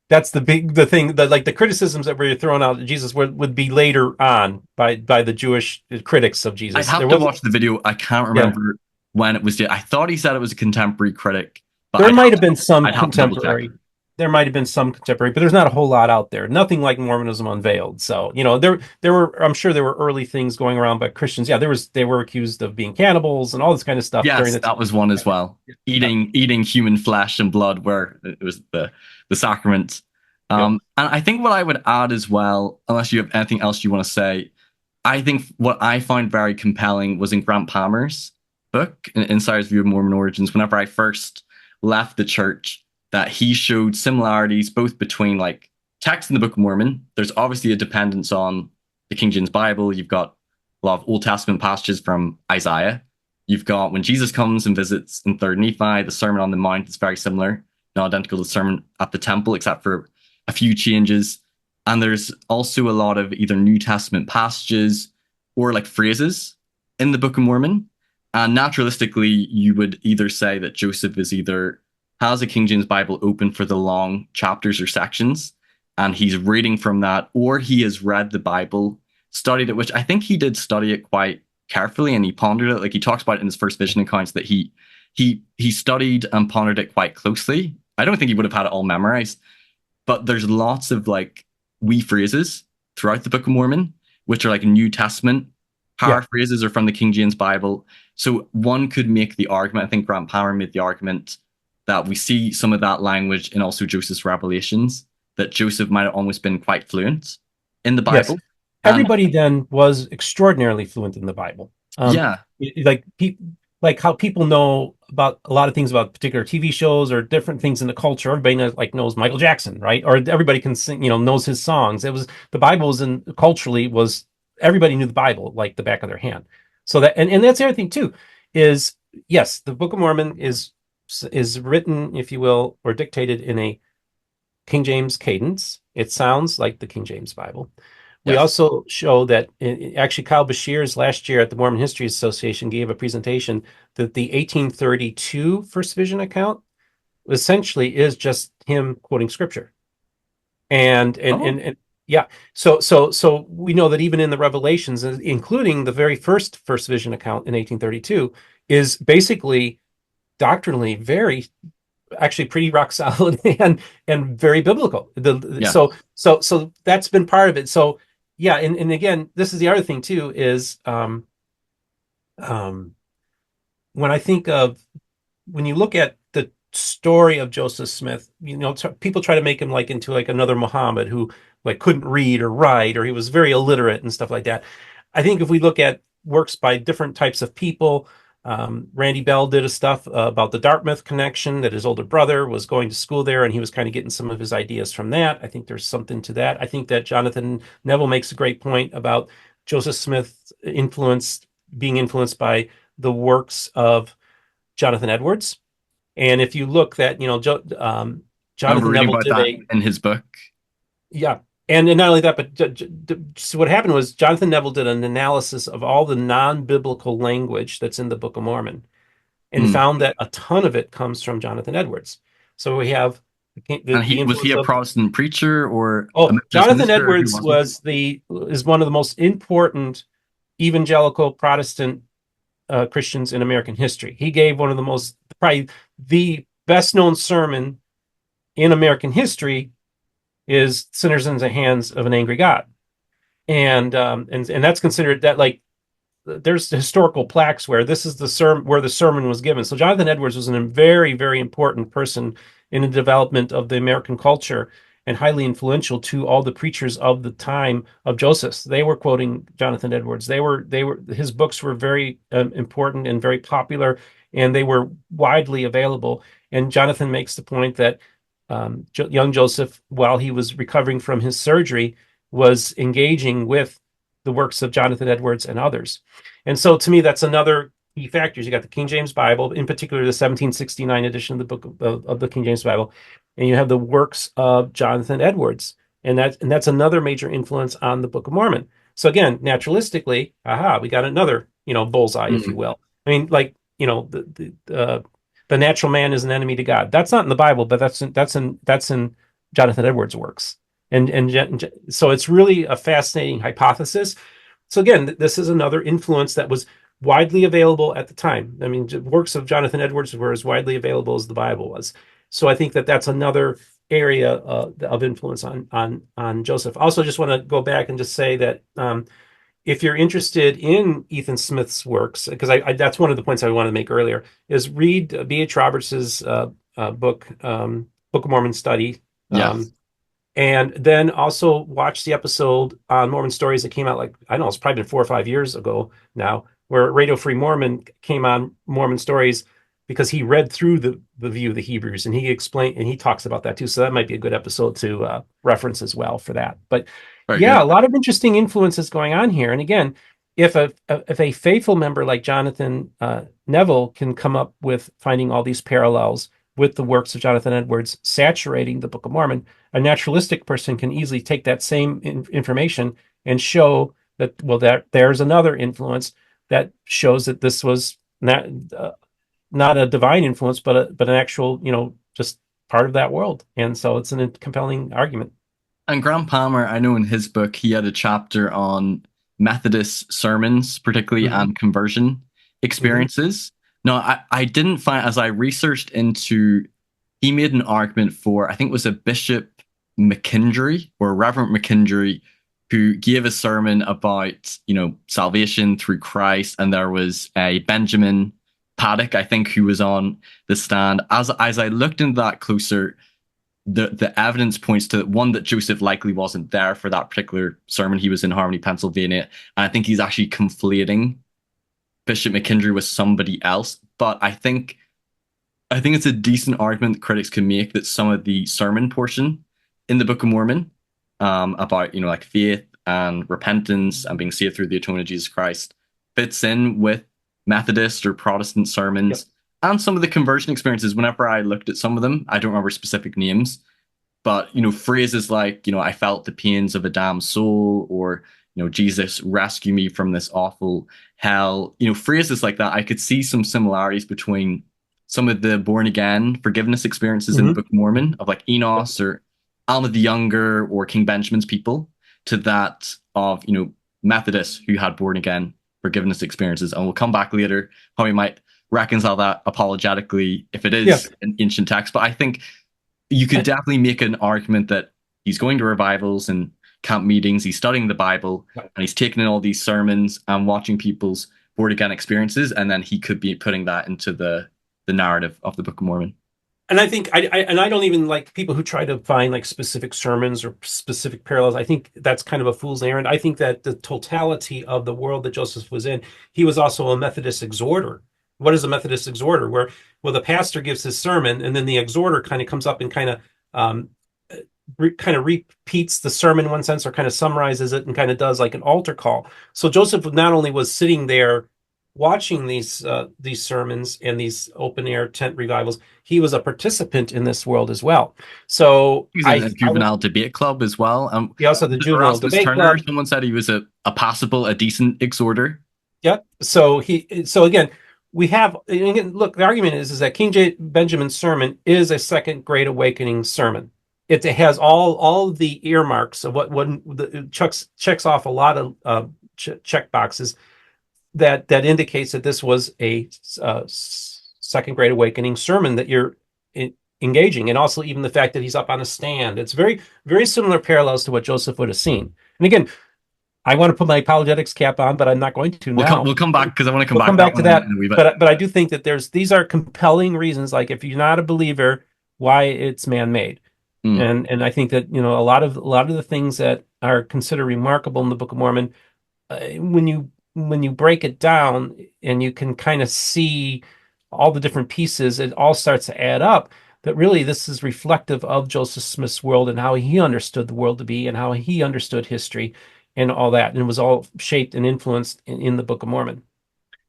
That's the thing, that like the criticisms that were thrown out at Jesus would be later on by the Jewish critics of Jesus. I have to watch the video. I can't remember when it was. I thought he said it was a contemporary critic, but there might have been some contemporary. There might have been some contemporary, but there's not a whole lot out there. Nothing like Mormonism Unveiled. So, there were, I'm sure there were early things going around by Christians. Yeah, they were accused of being cannibals and all this kind of stuff. Yes, that was one as well. Eating human flesh and blood, where it was the sacrament. And I think what I would add as well, unless you have anything else you want to say, I think what I found very compelling was in Grant Palmer's book, Insider's View of Mormon Origins, whenever I first left the church, that he showed similarities both between like text in the Book of Mormon. There's obviously a dependence on the King James Bible. You've got a lot of Old Testament passages from Isaiah. You've got when Jesus comes and visits in 3rd Nephi, the Sermon on the Mount is very similar, not identical to the Sermon at the Temple, except for a few changes. And there's also a lot of either New Testament passages or like phrases in the Book of Mormon. And naturalistically, you would either say that Joseph has a King James Bible open for the long chapters or sections, and he's reading from that, or he has read the Bible, studied it, which I think he did study it quite carefully, and he pondered it. Like, he talks about it in his first vision accounts that he studied and pondered it quite closely. I don't think he would have had it all memorized, but there's lots of like wee phrases throughout the Book of Mormon, which are like New Testament paraphrases or from the King James Bible. So one could make the argument, I think Grant Palmer made the argument, that we see some of that language in also Joseph's revelations, that Joseph might have almost been quite fluent in the Bible. Yes. Everybody then was extraordinarily fluent in the Bible. Like how people know about a lot of things about particular TV shows or different things in the culture. Everybody knows Michael Jackson, right? Or everybody can sing, knows his songs. The Bible everybody knew the Bible like the back of their hand. So that, and that's the other thing too, is yes, the Book of Mormon is written, if you will, or dictated in a King James cadence. It sounds like the King James Bible. We also show that actually Kyle Bashir's last year at the Mormon History Association gave a presentation that the 1832 First Vision account essentially is just him quoting scripture. And so we know that even in the Revelations, including the very first First Vision account in 1832, is basically doctrinally actually pretty rock solid and very biblical. So that's been part of it. So yeah, and again, this is the other thing too, is when you look at the story of Joseph Smith, people try to make him into another Muhammad who couldn't read or write, or he was very illiterate and stuff like that. I think if we look at works by different types of people, Randy Bell did a stuff about the Dartmouth connection, that his older brother was going to school there and he was kind of getting some of his ideas from that. I think there's something to that. I think that Jonathan Neville makes a great point about Joseph Smith being influenced by the works of Jonathan Edwards. And if you look that, Jonathan Neville did in his book. Yeah. And not only that, but so what happened was Jonathan Neville did an analysis of all the non-biblical language that's in the Book of Mormon, and found that a ton of it comes from Jonathan Edwards. So we have was he a Protestant preacher or? Jonathan Edwards is one of the most important evangelical Protestant Christians in American history. He gave one of the most, probably the best known sermon in American history is "Sinners in the Hands of an Angry God," and that's considered that, like, there's historical plaques where this is the sermon where the sermon was given. So Jonathan Edwards was a very, very important person in the development of the American culture and highly influential to all the preachers of the time of Joseph. They were quoting Jonathan Edwards. His books were very important and very popular, and they were widely available. And Jonathan makes the point that young Joseph, while he was recovering from his surgery, was engaging with the works of Jonathan Edwards and others. And so to me, that's another key factor. You got the King James Bible, in particular the 1769 edition of the book of the King James Bible, and you have the works of Jonathan Edwards, and that's another major influence on the Book of Mormon. So again, naturalistically, we got another, bullseye, if you will. I mean, like, the natural man is an enemy to God. That's not in the Bible, but that's in Jonathan Edwards' works. And so it's really a fascinating hypothesis. So again, this is another influence that was widely available at the time. I mean, works of Jonathan Edwards were as widely available as the Bible was. So I think that that's another area of influence on Joseph. Also, just want to go back and just say that if you're interested in Ethan Smith's works, because that's one of the points I wanted to make earlier, is read B.H. Roberts's book, Book of Mormon Study. Yes. And then also watch the episode on Mormon Stories that came out, like, I don't know, it's probably been 4 or 5 years ago now, where Radio Free Mormon came on Mormon Stories because he read through the view of the Hebrews, and he explained, and he talks about that too. So that might be a good episode to reference as well for that. But a lot of interesting influences going on here. And again, if a faithful member like Jonathan Neville can come up with finding all these parallels with the works of Jonathan Edwards saturating the Book of Mormon, a naturalistic person can easily take that same information and show that, well, there's another influence that shows that this was not a divine influence, but an actual, just part of that world. And so it's a compelling argument. And Graham Palmer, I know in his book, he had a chapter on Methodist sermons, particularly, and conversion experiences. No, I didn't find, as I researched into, he made an argument for, I think it was a Bishop McKendry or Reverend McKendry, who gave a sermon about, salvation through Christ. And there was a Benjamin Paddock, I think, who was on the stand. As I looked into that closer, the evidence points to, one, that Joseph likely wasn't there for that particular sermon. He was in Harmony, Pennsylvania. And I think he's actually conflating Bishop McKendry with somebody else. But I think it's a decent argument that critics can make that some of the sermon portion in the Book of Mormon about, like faith and repentance and being saved through the atonement of Jesus Christ fits in with Methodist or Protestant sermons. Yep. And some of the conversion experiences. Whenever I looked at some of them, I don't remember specific names, but, phrases like, I felt the pains of a damned soul, or, Jesus rescue me from this awful hell, phrases like that. I could see some similarities between some of the born again forgiveness experiences in the Book of Mormon, of like Enos or Alma the Younger or King Benjamin's people, to that of, Methodists who had born again forgiveness experiences. And we'll come back later how we might reconcile that apologetically if it is an ancient text. But I think you could definitely make an argument that he's going to revivals and camp meetings, he's studying the Bible, and he's taking in all these sermons and watching people's born again experiences, and then he could be putting that into the narrative of the Book of Mormon. And I think I don't even like people who try to find like specific sermons or specific parallels. I think that's kind of a fool's errand. I think that the totality of the world that Joseph was in, he was also a Methodist exhorter. What is a Methodist exhorter? Where the pastor gives his sermon, and then the exhorter kind of comes up and kind of repeats the sermon in one sense, or kind of summarizes it and kind of does like an altar call. So Joseph not only was sitting there watching these sermons and these open air tent revivals, he was a participant in this world as well. So he's in a juvenile debate club as well. He also had the juvenile debate club. Someone said he was a decent exhorter. Yep. So again, we have, look, the argument is that King Benjamin's sermon is a second Great Awakening sermon. It has all the earmarks of what checks off a lot of check boxes that indicates that this was a second Great Awakening sermon that you're engaging, and also even the fact that he's up on a stand. It's very, very similar parallels to what Joseph would have seen. And again, I want to put my apologetics cap on, but I'm not going to now. We'll come back because I want to come we'll back. Come back to that. In a wee bit. But I do think that these are compelling reasons. Like if you're not a believer, why it's man-made. And I think that, you know, a lot of the things that are considered remarkable in the Book of Mormon, when you break it down and you can kind of see all the different pieces, it all starts to add up. That really this is reflective of Joseph Smith's world and how he understood the world to be and how he understood history and all that. And it was all shaped and influenced in the Book of Mormon.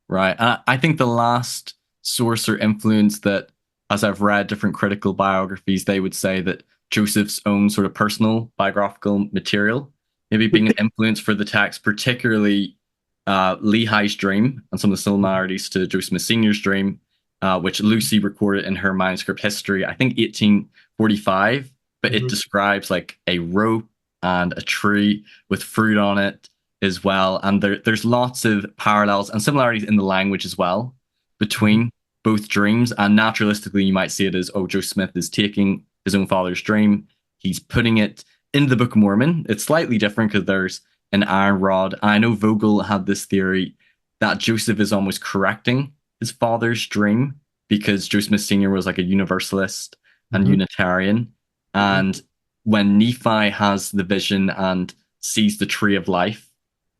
Right. I think the last source or influence that, as I've read different critical biographies, they would say that Joseph's own sort of personal biographical material, maybe being an influence for the text, particularly Lehi's dream and some of the similarities to Joseph Smith Sr.'s dream, which Lucy recorded in her manuscript history, I think 1845, but it describes like a rope and a tree with fruit on it as well. And there's lots of parallels and similarities in the language as well between both dreams. And naturalistically, you might see it as, oh, Joseph Smith is taking his own father's dream, he's putting it in the Book of Mormon. It's slightly different because there's an iron rod. I know Vogel had this theory that Joseph is almost correcting his father's dream because Joseph Smith Sr. was like a universalist and Unitarian. And when Nephi has the vision and sees the tree of life,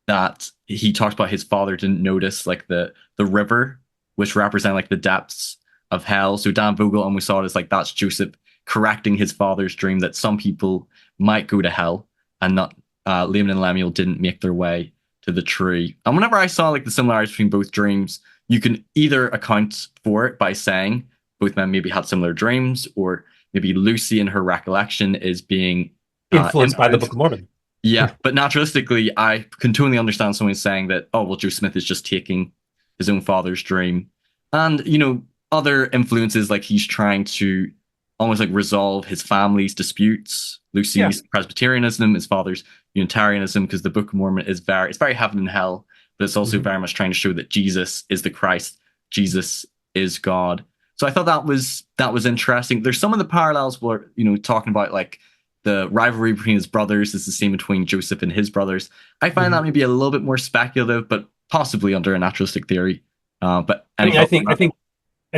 that he talks about his father didn't notice like the river, which represent like the depths of hell. So Dan Vogel almost saw it as like that's Joseph correcting his father's dream that some people might go to hell and not Laman and Lemuel didn't make their way to the tree. And whenever I saw like the similarities between both dreams, you can either account for it by saying both men maybe had similar dreams, or maybe Lucy in her recollection is being influenced by the Book of Mormon. Yeah, but naturalistically, I can totally understand someone saying that, oh, well, Joseph Smith is just taking his own father's dream. And, you know, other influences, like he's trying to almost like resolve his family's disputes. Lucy's Presbyterianism, his father's Unitarianism, because the Book of Mormon is very heaven and hell, but it's also very much trying to show that Jesus is the Christ, Jesus is God. So I thought that was interesting. There's some of the parallels where, you know, talking about like the rivalry between his brothers is the same between Joseph and his brothers. I find that maybe a little bit more speculative, but possibly under a naturalistic theory. But I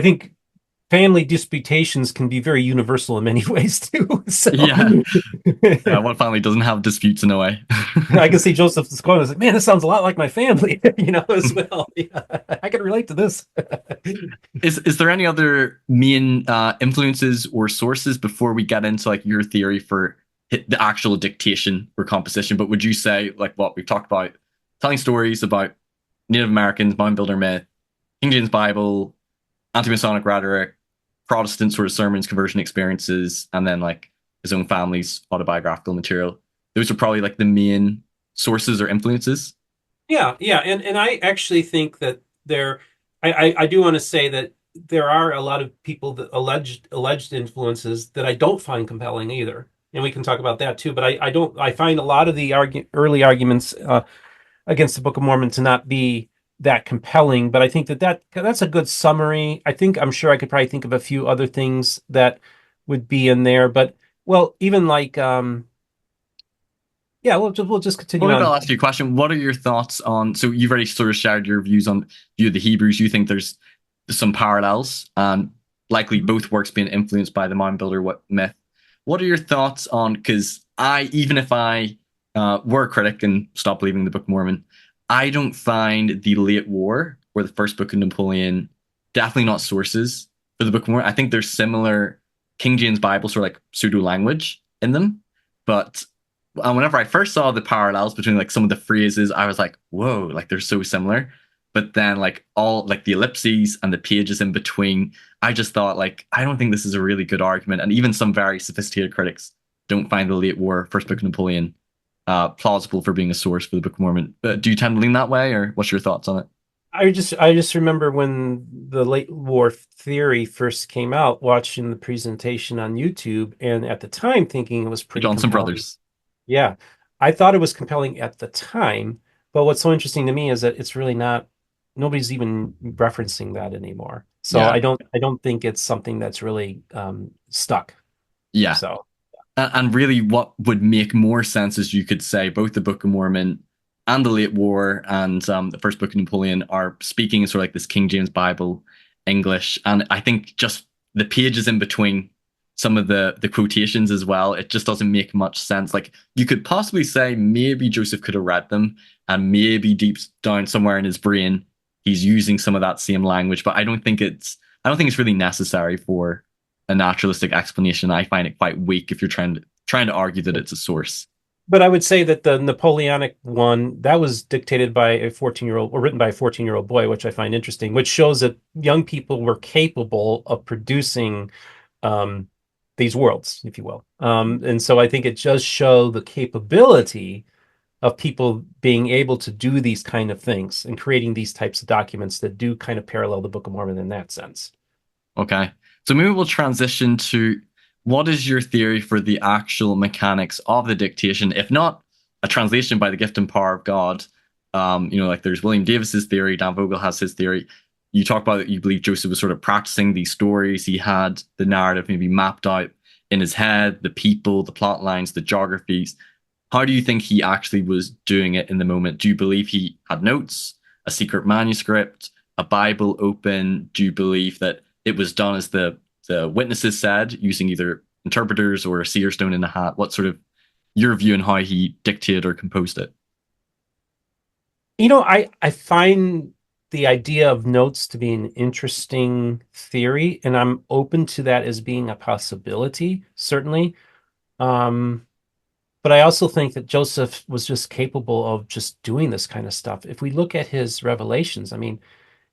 think family disputations can be very universal in many ways too. So. Yeah, what family doesn't have disputes in a way? I can see Joseph's going, like, man, this sounds a lot like my family, you know, as well. Yeah, I can relate to this. Is there any other main influences or sources before we get into like your theory for the actual dictation or composition? But would you say like what we've talked about, telling stories about Native Americans, mound builder myth, King James Bible, anti-Masonic rhetoric, Protestant sort of sermons, conversion experiences, and then like his own family's autobiographical material. Those are probably like the main sources or influences. Yeah. And I actually think that I do want to say that there are a lot of people that alleged influences that I don't find compelling either. And we can talk about that too. But I find a lot of the early arguments against the Book of Mormon to not be that compelling, but I think that's a good summary. I'm sure I could probably think of a few other things that would be in there, but well, even like we'll just continue. Well, maybe I'll ask you a question. What are your thoughts on? So you've already sort of shared your views on view of the Hebrews. You think there's some parallels, and likely both works being influenced by the mound builder myth. What are your thoughts on? Because even if I were a critic and stopped believing the Book of Mormon, I don't find the late war or the first book of Napoleon definitely not sources for the Book of Mormon. I think there's similar King James Bible sort of like pseudo language in them, but whenever I first saw the parallels between like some of the phrases, I was like, whoa, like they're so similar. But then like all like the ellipses and the pages in between, I just thought like, I don't think this is a really good argument. And even some very sophisticated critics don't find the late war first book of Napoleon plausible for being a source for the Book of Mormon. Do you tend to lean that way, or what's your thoughts on it? I just remember when the late war theory first came out, watching the presentation on YouTube, and at the time thinking it was pretty Johnson compelling. Brothers. Yeah, I thought it was compelling at the time, But what's so interesting to me is that it's really not, nobody's even referencing that anymore. So Yeah. I don't think it's something that's really stuck. Yeah. So And really, what would make more sense is you could say both the Book of Mormon and the Late War and the First Book of Napoleon are speaking in sort of like this King James Bible English. And I think just the pages in between, some of the quotations as well, it just doesn't make much sense. Like you could possibly say maybe Joseph could have read them, and maybe deep down somewhere in his brain he's using some of that same language, but I don't think it's really necessary for a naturalistic explanation. I find it quite weak if you're trying to argue that it's a source. but I would say that the Napoleonic one, that was dictated by a 14-year-old or written by a 14-year-old boy, which I find interesting, which shows that young people were capable of producing um, these worlds, if you will. And so I think it does show the capability of people being able to do these kind of things and creating these types of documents that do kind of parallel the Book of Mormon in that sense. Okay. So maybe we'll transition to what is your theory for the actual mechanics of the dictation, if not a translation by the gift and power of God. Like there's William Davis's theory, Dan Vogel has his theory. You talk about that you believe Joseph was sort of practicing these stories. He had the narrative maybe mapped out in his head, the people, the plot lines, the geographies. How do you think he actually was doing it in the moment? Do you believe he had notes, a secret manuscript, a Bible open? Do you believe that it was done as the witnesses said, using either interpreters or a seer stone in the hat? What sort of your view on how he dictated or composed it? I find the idea of notes to be an interesting theory, and I'm open to that as being a possibility, certainly. Um, but I also think that Joseph was just capable of just doing this kind of stuff. If we look at his revelations, I mean,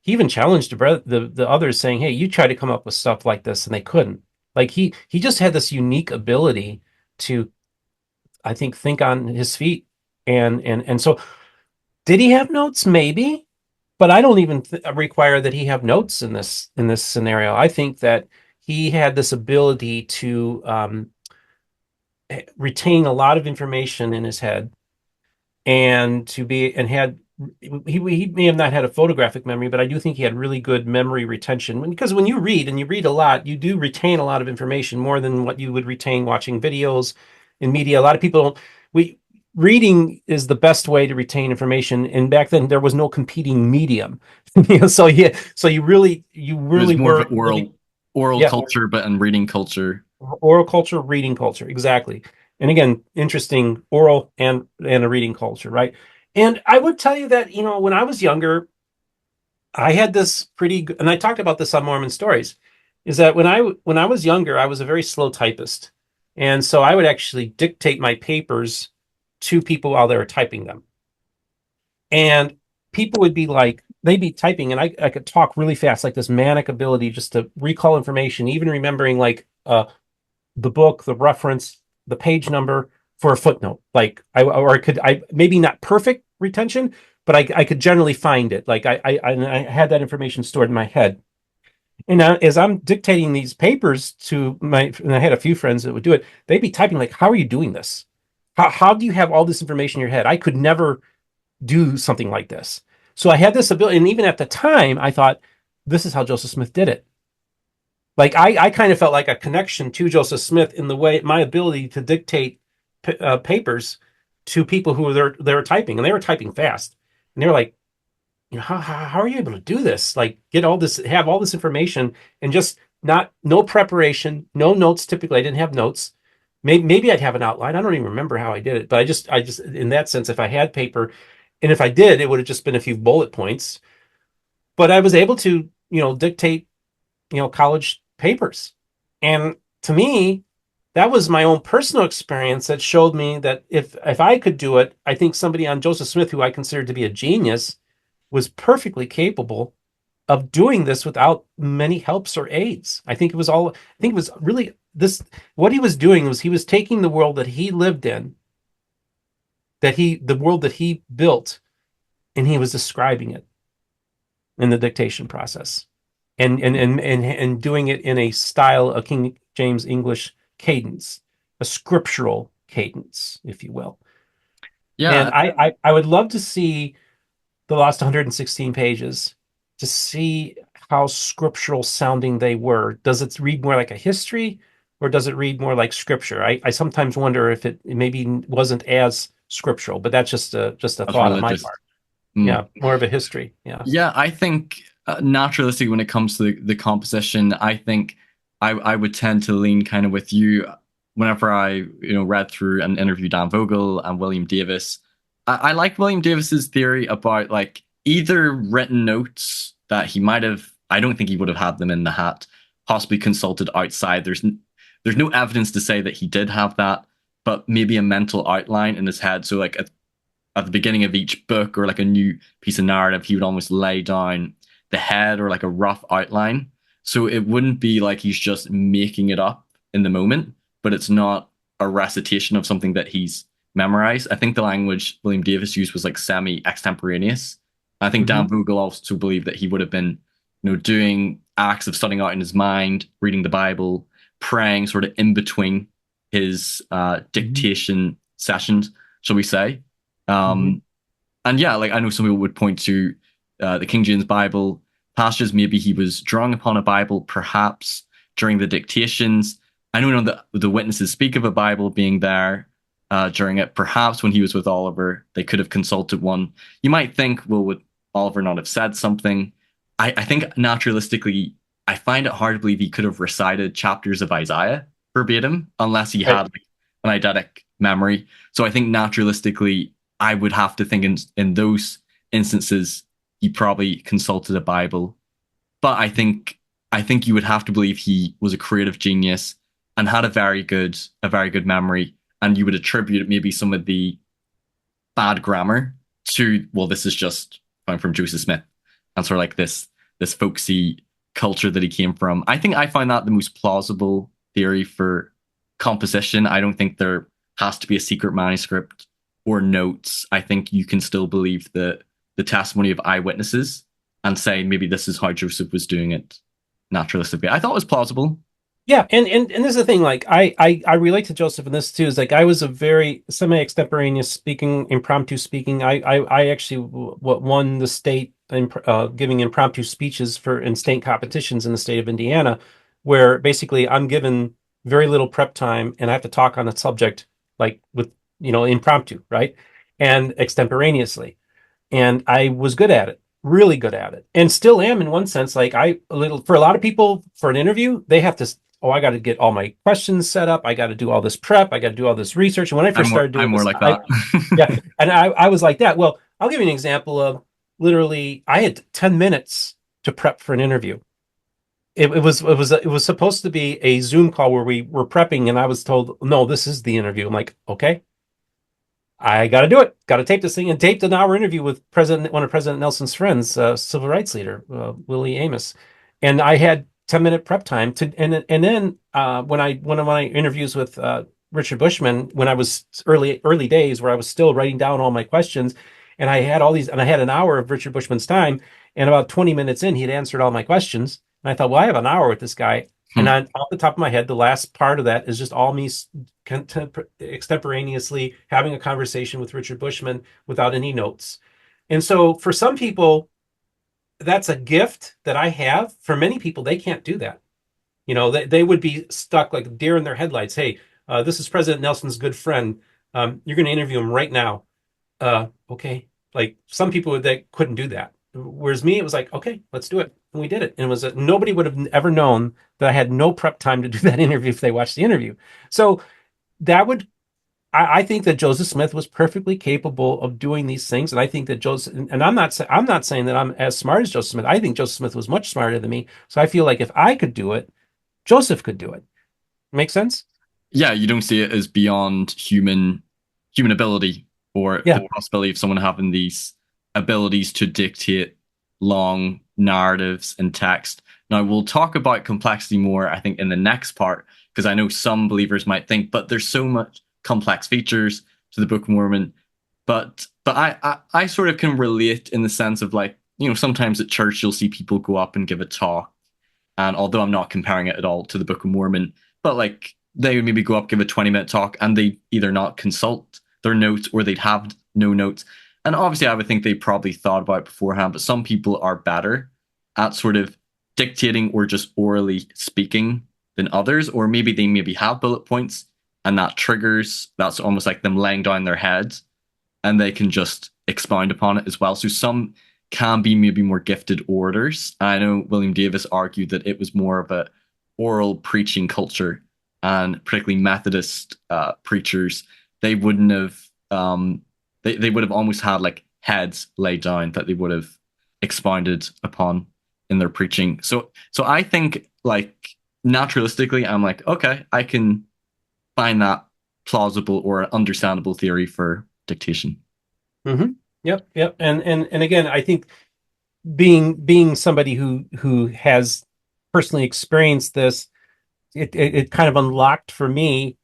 he even challenged the others, saying, "Hey, you try to come up with stuff like this," and they couldn't. Like he just had this unique ability to, I think on his feet, and so did he have notes? Maybe, but I don't even require that he have notes in this scenario. I think that he had this ability to retain a lot of information in his head and to be and had he may have not had a photographic memory, but I do think he had really good memory retention. Because when you read and you read a lot, you do retain a lot of information more than what you would retain watching videos in media. A lot of people don't. We Reading is the best way to retain information, and back then there was no competing medium. So yeah, so you It was really more were of an oral yeah, culture, but in reading culture. oral culture, reading culture, exactly. And again, interesting oral and a reading culture, right? And I would tell you that, when I was younger, I had this and I talked about this on Mormon Stories, is that when I was younger, I was a very slow typist. And so I would actually dictate my papers to people while they were typing them. And people would be like, they'd be typing, and I could talk really fast, like this manic ability just to recall information, even remembering like the book, the reference, the page number for a footnote. Like I maybe not perfect retention, but I could generally find it. Like I had that information stored in my head. And now, as I'm dictating these papers and I had a few friends that would do it, they'd be typing like, "How are you doing this? How do you have all this information in your head? I could never do something like this." So I had this ability, and even at the time, I thought, "This is how Joseph Smith did it." Like I kind of felt like a connection to Joseph Smith in the way my ability to dictate papers to people who they were typing, and they were typing fast, and they were like, how are you able to do this? Like have all this information, and just not no preparation, no notes. Typically, I didn't have notes. Maybe I'd have an outline. I don't even remember how I did it, but I just in that sense, if I had paper, and if I did, it would have just been a few bullet points. But I was able to, dictate, college papers. And to me, that was my own personal experience that showed me that if I could do it, I think somebody on Joseph Smith, who I considered to be a genius, was perfectly capable of doing this without many helps or aids. I think it was really this, what he was doing was he was taking the world that he lived in, the world that he built, and he was describing it in the dictation process, and doing it in a style, a King James English cadence, a scriptural cadence, if you will. Yeah, And I would love to see the last 116 pages to see how scriptural sounding they were. Does it read more like a history or does it read more like scripture? I sometimes wonder if it maybe wasn't as scriptural, but that's just a that's thought on my religious. part. Mm. Yeah, more of a history. Yeah. Yeah, I think naturalistic when it comes to the composition, I think I would tend to lean kind of with you whenever I read through and interviewed Dan Vogel and William Davis. I like William Davis's theory about like either written notes that he might have. I don't think he would have had them in the hat. Possibly consulted outside. There's no evidence to say that he did have that, but maybe a mental outline in his head. So like at the beginning of each book or like a new piece of narrative, he would almost lay down the head or like a rough outline. So it wouldn't be like he's just making it up in the moment, but it's not a recitation of something that he's memorized. I think the language William Davis used was like semi-extemporaneous. I think Dan Vogel also believed that he would have been, doing acts of studying out in his mind, reading the Bible, praying sort of in between his dictation sessions, shall we say. And yeah, like I know some people would point to the King James Bible passages. Maybe he was drawing upon a Bible, perhaps during the dictations. I know the witnesses speak of a Bible being there during it. Perhaps when he was with Oliver, they could have consulted one. You might think, well, would Oliver not have said something? I think naturalistically, I find it hard to believe he could have recited chapters of Isaiah verbatim unless he had like, an eidetic memory. So I think naturalistically, I would have to think in those instances he probably consulted a Bible. But I think you would have to believe he was a creative genius and had a very good memory, and you would attribute maybe some of the bad grammar to, well, this is just coming from Joseph Smith and sort of like this folksy culture that he came from. I think I find that the most plausible theory for composition. I don't think there has to be a secret manuscript or notes. I think you can still believe the testimony of eyewitnesses and say maybe this is how Joseph was doing it naturalistically. I thought it was plausible. Yeah, and this is the thing. Like I relate to Joseph in this too. Is like I was a very semi-extemporaneous speaking, impromptu speaking. I actually won the state giving impromptu speeches in state competitions in the state of Indiana, where basically I'm given very little prep time and I have to talk on a subject like with impromptu, right, and extemporaneously. And I was good at it, really good at it, and still am in one sense. Like for a lot of people for an interview, they have to. Oh, I got to get all my questions set up. I got to do all this prep. I got to do all this research. And when I first started doing I'm more this, like that. yeah, and I was like that. Well, I'll give you an example of literally. I had 10 minutes to prep for an interview. It was supposed to be a Zoom call where we were prepping, and I was told, no, this is the interview. I'm like, okay. I got to do it. Got to tape this thing, and taped an hour interview with one of President Nelson's friends, civil rights leader Willie Amos, and I had 10-minute prep time to. And then when one of my interviews with Richard Bushman, when I was early days, where I was still writing down all my questions, and I had all these, and I had an hour of Richard Bushman's time, and about 20 minutes in, he had answered all my questions, and I thought, well, I have an hour with this guy. And off the top of my head, the last part of that is just all me extemporaneously having a conversation with Richard Bushman without any notes. And so for some people, that's a gift that I have. For many people, they can't do that. They would be stuck like deer in their headlights. Hey, this is President Nelson's good friend. You're going to interview him right now. Okay. Like some people that couldn't do that. Whereas me, it was like, okay, let's do it. And we did it. And it was nobody would have ever known that I had no prep time to do that interview if they watched the interview. So I think that Joseph Smith was perfectly capable of doing these things. And I think that I'm not saying that I'm as smart as Joseph Smith. I think Joseph Smith was much smarter than me. So I feel like if I could do it, Joseph could do it. Make sense? Yeah, you don't see it as beyond human ability or the possibility of someone having these abilities to dictate long narratives and text. Now, we'll talk about complexity more, I think, in the next part, because I know some believers might think, but there's so much complex features to the Book of Mormon. But I sort of can relate in the sense of like, sometimes at church, you'll see people go up and give a talk. And although I'm not comparing it at all to the Book of Mormon, but like they would maybe go up, give a 20-minute talk, and they either not consult their notes or they'd have no notes. And obviously, I would think they probably thought about it beforehand, but some people are better at sort of dictating or just orally speaking than others, or maybe they have bullet points and that triggers, that's almost like them laying down their heads and they can just expound upon it as well. So some can be maybe more gifted orators. I know William Davis argued that it was more of a oral preaching culture, and particularly Methodist preachers, they wouldn't have they would have almost had like heads laid down that they would have expounded upon in their preaching. So I think like naturalistically, I'm like, okay, I can find that plausible or understandable theory for dictation. Mm-hmm. Yep. And again, I think being somebody who has personally experienced this, it kind of unlocked for me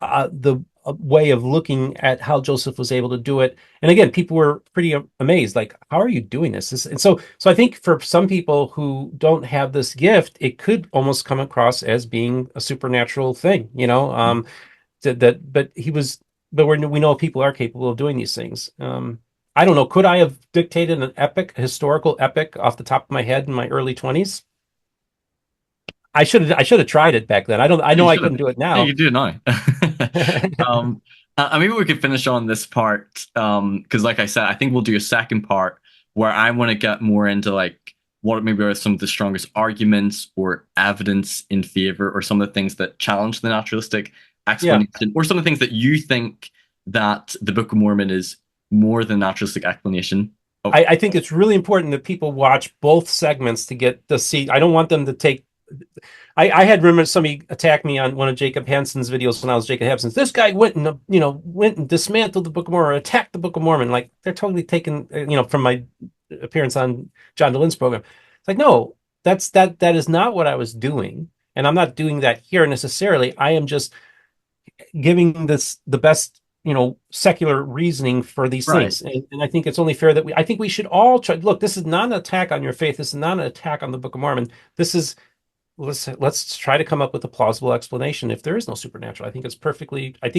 the way of looking at how Joseph was able to do it. And again, people were pretty amazed, like, how are you doing this? And so I think for some people who don't have this gift, it could almost come across as being a supernatural thing, but we know people are capable of doing these things. I don't know. Could I have dictated an epic, historical epic off the top of my head in my early 20s? I should have tried it back then. I know I couldn't do it now. Yeah, you do now. Maybe we could finish on this part because, like I said, I think we'll do a second part where I want to get more into like what maybe are some of the strongest arguments or evidence in favor, or some of the things that challenge the naturalistic explanation, or some of the things that you think that the Book of Mormon is more than naturalistic explanation. I think it's really important that people watch both segments to get the see. I don't want them to take. I had remember somebody attack me on one of Jacob Hansen's videos when I was Jacob Hansen's. This guy went and dismantled the Book of Mormon, attacked the Book of Mormon. Like they're totally taken, from my appearance on John DeLynne's program. It's like, no, that is not what I was doing, and I'm not doing that here necessarily. I am just giving this the best secular reasoning for these things, and I think it's only fair that I think we should all try. Look, this is not an attack on your faith. This is not an attack on the Book of Mormon. This is let's try to come up with a plausible explanation if there is no supernatural. I think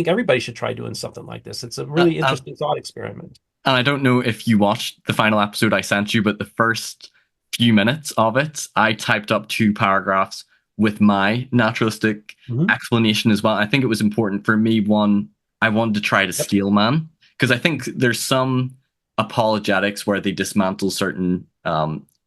everybody should try doing something like this. It's a really interesting thought experiment. And I don't know if you watched the final episode I sent you, but the first few minutes of it, I typed up 2 paragraphs with my naturalistic explanation as well. I think it was important for me. One, I wanted to try to steel man, because I think there's some apologetics where they dismantle certain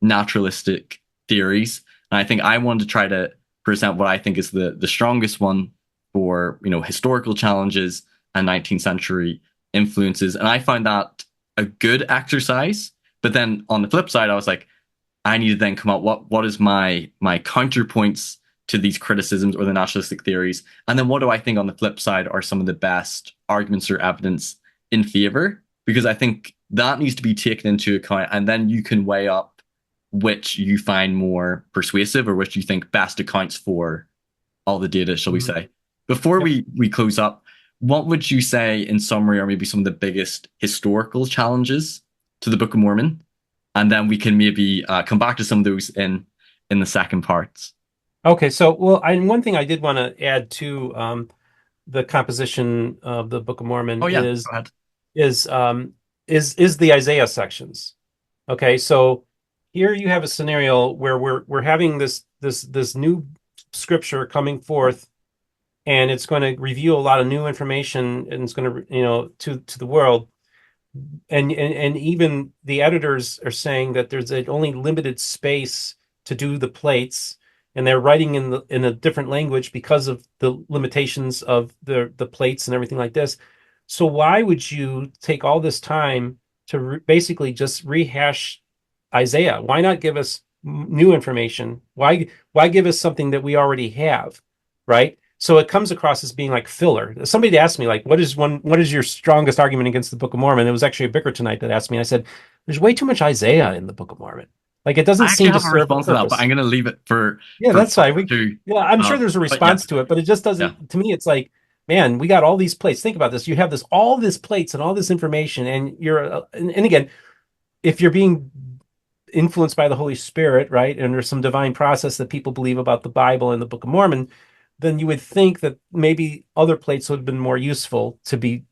naturalistic theories. And I think I wanted to try to present what I think is the strongest one for, historical challenges and 19th century influences. And I found that a good exercise. But then on the flip side, I was like, I need to then come up, what is my counterpoints to these criticisms or the naturalistic theories? And then what do I think on the flip side are some of the best arguments or evidence in favor? Because I think that needs to be taken into account. And then you can weigh up which you find more persuasive or which you think best accounts for all the data, shall we say. Before we close up, what would you say in summary are maybe some of the biggest historical challenges to the Book of Mormon? And then we can maybe come back to some of those in the second part. Okay, so one thing I did want to add to the composition of the Book of Mormon is the Isaiah sections. Okay, so here you have a scenario where we're having this new scripture coming forth, and it's going to reveal a lot of new information, and it's going to to the world. And even the editors are saying that there's only limited space to do the plates, and they're writing in a different language because of the limitations of the plates and everything like this. So why would you take all this time to basically just rehash Isaiah? Why not give us new information? Why give us something that we already have, right? So it comes across as being like filler. Somebody asked me, like, what is your strongest argument against the Book of Mormon? It was actually a Bicker tonight that asked me. I said, there's way too much Isaiah in the Book of Mormon. Like, it doesn't seem to serve a response to that, but I'm going to leave it for. That's fine. I'm sure there's a response to it, but it just doesn't. Yeah. To me, it's like, man, we got all these plates. Think about this. You have all this plates and all this information, and and again, if you're being influenced by the Holy Spirit, right, and there's some divine process that people believe about the Bible and the Book of Mormon, then you would think that maybe other plates would have been more useful to be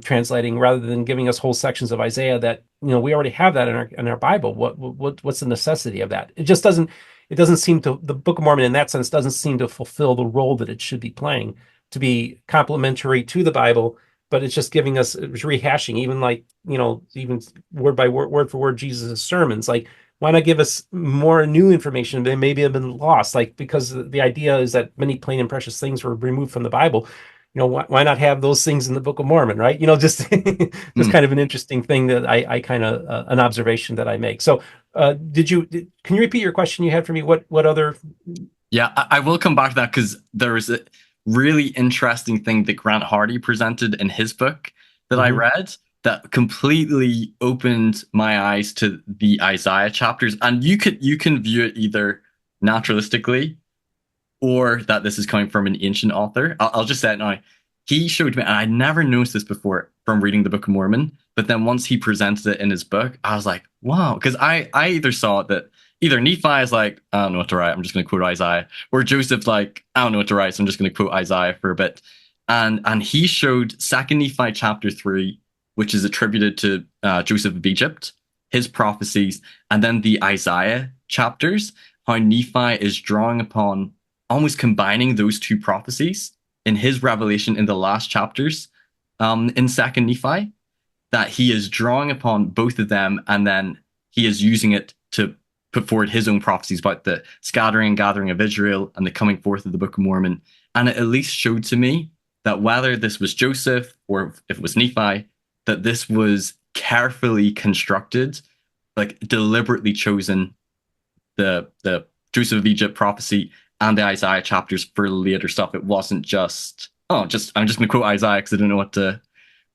translating rather than giving us whole sections of Isaiah that, we already have that in our Bible. What's the necessity of that? It just doesn't. It doesn't seem to. The Book of Mormon, in that sense, doesn't seem to fulfill the role that it should be playing, to be complementary to the Bible. But it's just giving us, it's rehashing, even like, even word by word, word for word, Jesus' sermons. Like, why not give us more new information that maybe have been lost? Like, because the idea is that many plain and precious things were removed from the Bible. Why not have those things in the Book of Mormon, right? Just just kind of an interesting thing that I kind of an observation that I make. So, can you repeat your question you had for me? What other? Yeah, I will come back to that, because there was a really interesting thing that Grant Hardy presented in his book that I read that completely opened my eyes to the Isaiah chapters. And you can view it either naturalistically or that this is coming from an ancient author. I'll just say it now. He showed me, and I never noticed this before from reading the Book of Mormon, but then once he presented it in his book, I was like, wow, because I either saw that either Nephi is like, I don't know what to write, I'm just going to quote Isaiah, or Joseph's like, I don't know what to write, so I'm just going to quote Isaiah for a bit. And he showed 2nd Nephi chapter 3, which is attributed to Joseph of Egypt, his prophecies, and then the Isaiah chapters, how Nephi is drawing upon almost combining those two prophecies in his revelation in the last chapters in 2nd Nephi, that he is drawing upon both of them, and then he is using it to put forward his own prophecies about the scattering and gathering of Israel and the coming forth of the Book of Mormon. And it at least showed to me that whether this was Joseph or if it was Nephi, that this was carefully constructed, like deliberately chosen, the Joseph of Egypt prophecy and the Isaiah chapters for later stuff. It wasn't just, I'm just going to quote Isaiah because I don't know what to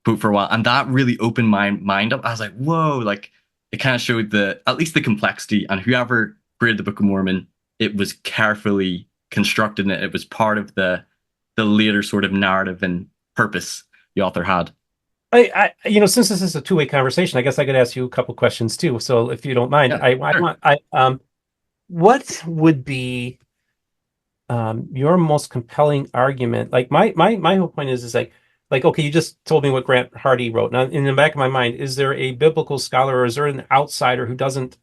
quote for a while. And that really opened my mind up. I was like, whoa, like it kind of showed at least the complexity, and whoever created the Book of Mormon, it was carefully constructed, and it was part of the later sort of narrative and purpose the author had. Since this is a two-way conversation, I guess I could ask you a couple questions too. So if you don't mind, Sure. What would be your most compelling argument? Like my whole point is like, okay, you just told me what Grant Hardy wrote. Now, in the back of my mind, is there a biblical scholar, or is there an outsider who doesn't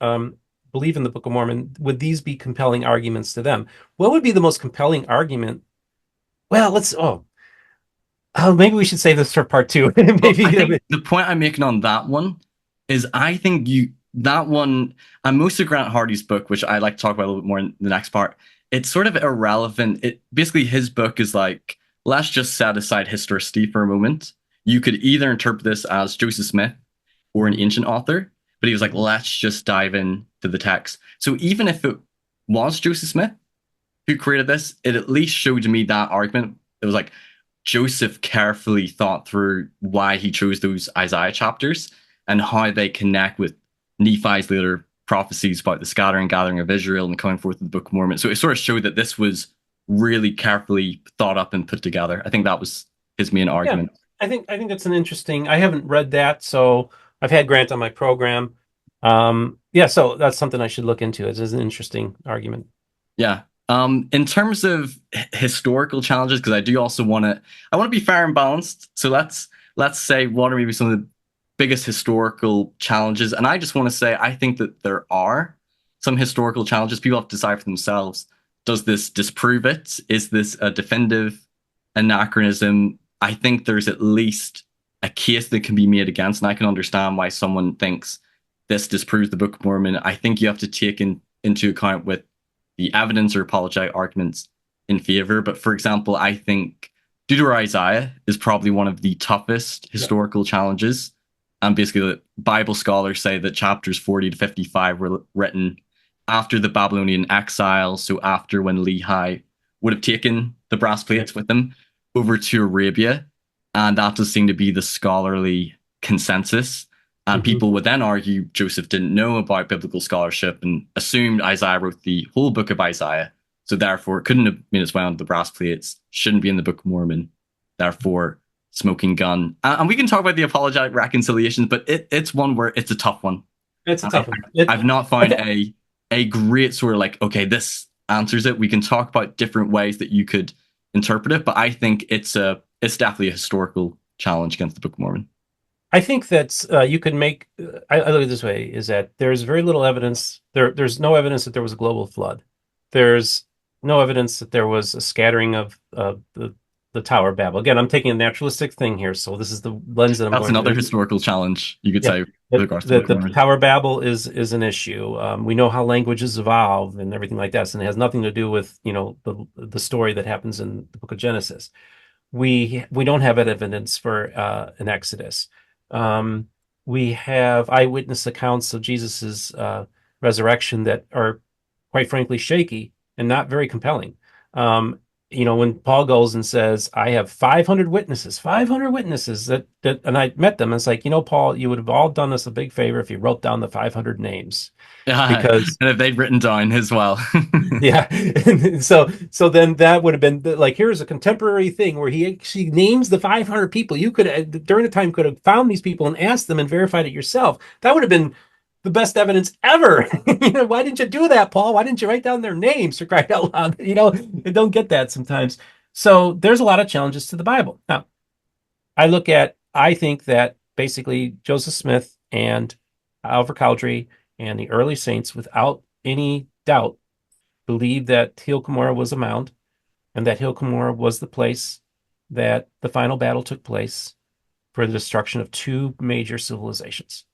believe in the Book of Mormon? Would these be compelling arguments to them? What would be the most compelling argument? Well, maybe we should save this for part 2. Maybe I think the point I'm making on that one is I think that one, and most of Grant Hardy's book, which I like to talk about a little bit more in the next part, it's sort of irrelevant. Basically his book is like, let's just set aside historicity for a moment. You could either interpret this as Joseph Smith or an ancient author, but he was like, let's just dive in to the text. So even if it was Joseph Smith who created this, it at least showed me that argument. It was like Joseph carefully thought through why he chose those Isaiah chapters and how they connect with Nephi's later prophecies about the scattering and gathering of Israel and coming forth of the Book of Mormon. So it sort of showed that this was really carefully thought up and put together. I think that was his main argument. Yeah, I think that's an interesting. I haven't read that, so I've had Grant on my program. So that's something I should look into. It is an interesting argument. Yeah. In terms of historical challenges, because I do also want to be fair and balanced. So let's say what are maybe some of the biggest historical challenges. And I just want to say, I think that there are some historical challenges. People have to decide for themselves. Does this disprove it? Is this a definitive anachronism? I think there's at least a case that can be made against, and I can understand why someone thinks this disproves the Book of Mormon. I think you have to take into account with the evidence or apologetic arguments in favor. But for example, I think Deutero-Isaiah is probably one of the toughest historical challenges. And basically, Bible scholars say that chapters 40 to 55 were written after the Babylonian exile, so after when Lehi would have taken the brass plates with him over to Arabia. And that does seem to be the scholarly consensus. And people would then argue Joseph didn't know about biblical scholarship and assumed Isaiah wrote the whole book of Isaiah. So therefore, it couldn't have made its way onto the brass plates, shouldn't be in the Book of Mormon. Therefore, smoking gun. And we can talk about the apologetic reconciliations, but it's one where it's a tough one. It's a tough one. I've not found a great sort of like, okay, this answers it. We can talk about different ways that you could interpret it, but I think it's definitely a historical challenge against the Book of Mormon. I think that you can make. I look at it this way: is that there's very little evidence. There's no evidence that there was a global flood. There's no evidence that there was a scattering of the Tower of Babel. Again, I'm taking a naturalistic thing here, so this is the lens that I'm That's going another to. historical challenge, you could say, with regards to That the the Tower of Babel is an issue. We know how languages evolve and everything like that, and it has nothing to do with the story that happens in the Book of Genesis. We don't have evidence for an Exodus. We have eyewitness accounts of Jesus's resurrection that are quite frankly shaky and not very compelling. When Paul goes and says, "I have 500 witnesses that and I met them," it's like, Paul, you would have all done us a big favor if you wrote down the 500 names. Because and if they'd written down as well. yeah. So then that would have been like, here's a contemporary thing where he actually names the 500 people. You could during the time could have found these people and asked them and verified it yourself. That would have been the best evidence ever. Why didn't you do that, Paul? Why didn't you write down their names, for crying out loud? You don't get that sometimes. So there's a lot of challenges to the Bible. Now, I think that basically Joseph Smith and Oliver Cowdery and the early saints, without any doubt, believed that Hill Cumorah was a mound, and that Hill Cumorah was the place that the final battle took place for the destruction of two major civilizations.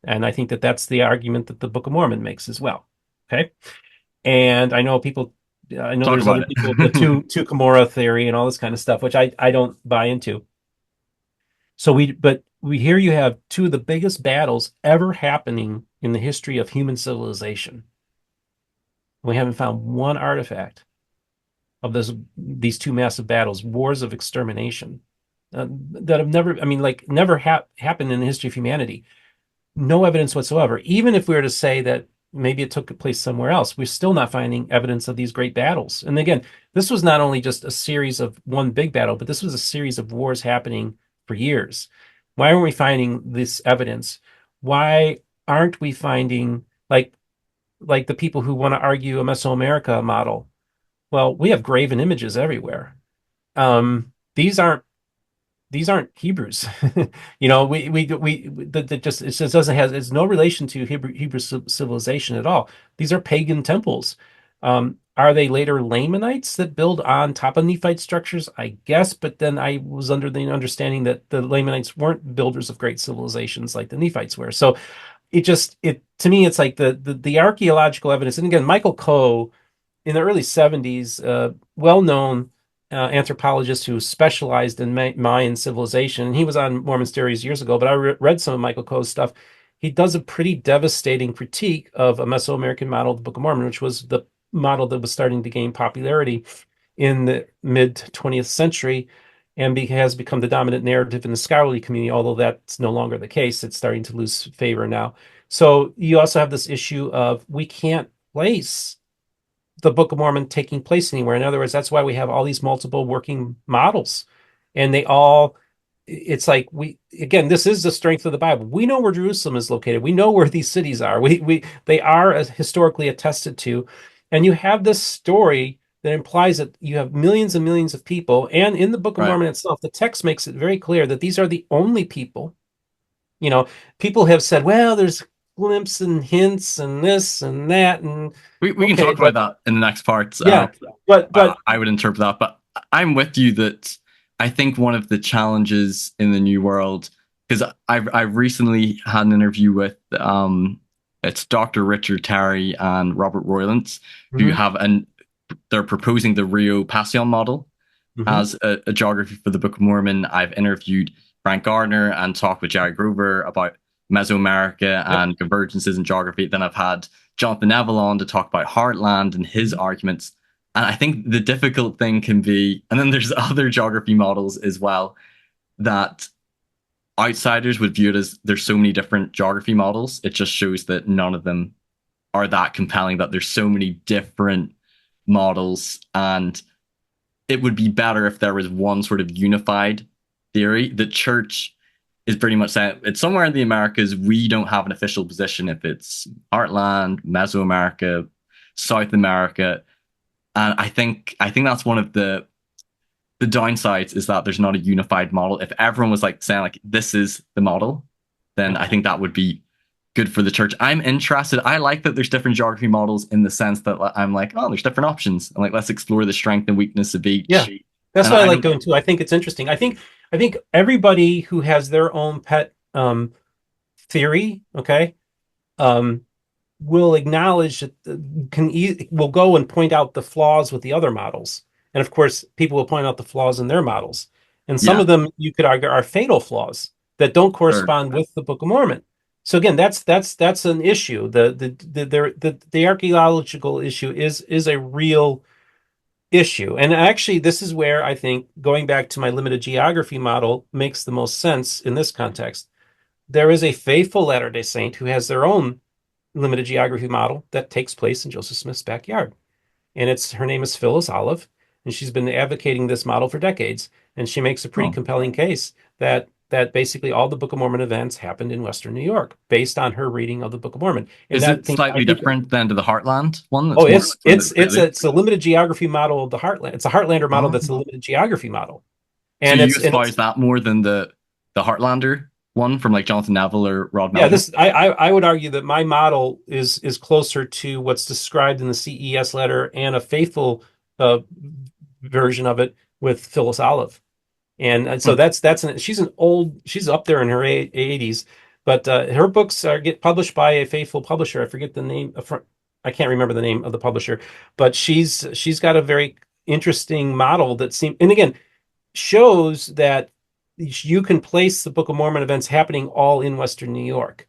And I think that that's the argument that the Book of Mormon makes as well. Okay. And I know there's other people, the two Cumorah theory and all this kind of stuff, which I don't buy into. But here you have two of the biggest battles ever happening in the history of human civilization. We haven't found one artifact of these two massive battles, wars of extermination, that have never happened in the history of humanity. No evidence whatsoever. Even if we were to say that maybe it took place somewhere else, we're still not finding evidence of these great battles. And again, this was not only just a series of one big battle, but this was a series of wars happening for years. Why aren't we finding this evidence? Why aren't we finding like the people who want to argue a Mesoamerica model? Well, we have graven images everywhere. These aren't Hebrews. It just doesn't have, it's no relation to Hebrew civilization at all. These are pagan temples. Are they later Lamanites that build on top of Nephite structures? I guess, but then I was under the understanding that the Lamanites weren't builders of great civilizations like the Nephites were. So to me, it's like the archaeological evidence. And again, Michael Coe in the early 70s, well-known anthropologist who specialized in Mayan civilization. And he was on Mormon Stories years ago, but I read some of Michael Coe's stuff. He does a pretty devastating critique of a Mesoamerican model of the Book of Mormon, which was the model that was starting to gain popularity in the mid 20th century and has become the dominant narrative in the scholarly community, although that's no longer the case. It's starting to lose favor now. So you also have this issue of we can't place the Book of Mormon taking place anywhere. In other words, that's why we have all these multiple working models. And it's like this is the strength of the Bible. We know where Jerusalem is located. We know where these cities are. They are historically attested to. And you have this story that implies that you have millions and millions of people. And in the Book of Mormon itself, the text makes it very clear that these are the only people. People have said, well, there's glimpses and hints and this and that. And we can talk about that in the next part. Yeah, but I would interpret that. But I'm with you that I think one of the challenges in the New World, because I've recently had an interview with it's Dr. Richard Terry and Robert Roylance, who they're proposing the Rio Passion model as a geography for the Book of Mormon. I've interviewed Frank Gardner and talked with Jerry Grover about Mesoamerica and convergences in geography. Then I've had Jonathan Neville on to talk about Heartland and his arguments. And I think the difficult thing can be, and then there's other geography models as well, that outsiders would view it as there's so many different geography models. It just shows that none of them are that compelling, that there's so many different models. And it would be better if there was one sort of unified theory. The church is pretty much saying it's somewhere in the Americas. We don't have an official position if it's Heartland, Mesoamerica, South America. And I think that's one of the the downsides is that there's not a unified model. If everyone was like saying like this is the model, then I think that would be good for the church. I'm interested. I like that there's different geography models in the sense that I'm like, oh, there's different options. I'm like, let's explore the strength and weakness of each. Yeah, that's And what I like doing too. I think it's interesting. I think everybody who has their own pet theory, okay, um, will acknowledge that will go and point out the flaws with the other models, and of course, people will point out the flaws in their models, and some of them you could argue are fatal flaws that don't correspond with the Book of Mormon. So again, that's an issue. The archaeological issue is a real issue. And actually, this is where I think going back to my limited geography model makes the most sense in this context. There is a faithful Latter-day Saint who has their own limited geography model that takes place in Joseph Smith's backyard. And her name is Phyllis Olive, and she's been advocating this model for decades. And she makes a pretty compelling case that basically all the Book of Mormon events happened in Western New York based on her reading of the Book of Mormon. And is it slightly different than to the Heartland one? It's a limited geography model of the Heartland. It's a Heartlander model that's a limited geography model. And so you espouse that more than the Heartlander one from like Jonathan Neville or Rod Melvin? Yeah, I would argue that my model is closer to what's described in the CES letter and a faithful version of it with Phyllis Olive. And so she's up there in her 80s, but her books get published by a faithful publisher. I forget the name. I can't remember the name of the publisher, but she's got a very interesting model that and again, shows that you can place the Book of Mormon events happening all in Western New York.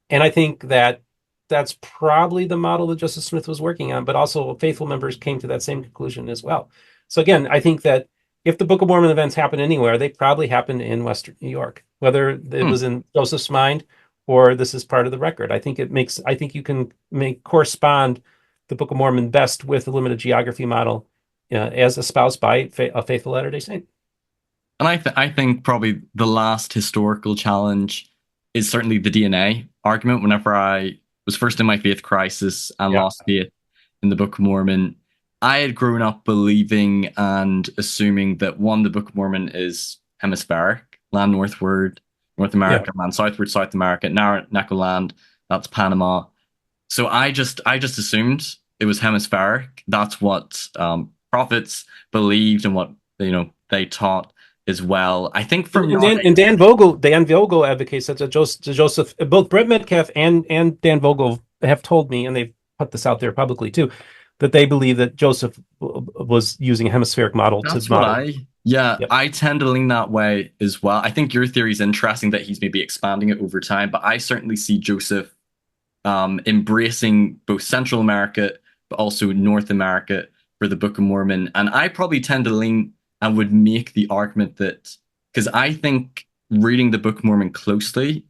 And I think that that's probably the model that Joseph Smith was working on, but also faithful members came to that same conclusion as well. So again, I think that if the Book of Mormon events happen anywhere, they probably happened in Western New York, whether it was in Joseph's mind or this is part of the record. I think you can correspond the Book of Mormon best with the limited geography model as espoused by a faithful Latter-day Saint. And I think probably the last historical challenge is certainly the DNA argument. Whenever I was first in my faith crisis and lost faith in the Book of Mormon, I had grown up believing and assuming that the Book of Mormon is hemispheric, land northward, North America, land southward, South America, Naco land, that's Panama. So I just assumed it was hemispheric. That's what prophets believed and what they taught as well. I think Dan Vogel advocates that Joseph, both Brett Metcalf and Dan Vogel have told me, and they've put this out there publicly too, that they believe that Joseph was using a hemispheric model to model. I tend to lean that way as well. I think your theory is interesting that he's maybe expanding it over time, but I certainly see Joseph embracing both Central America, but also North America for the Book of Mormon. And I probably tend to lean and would make the argument that, because I think reading the Book of Mormon closely,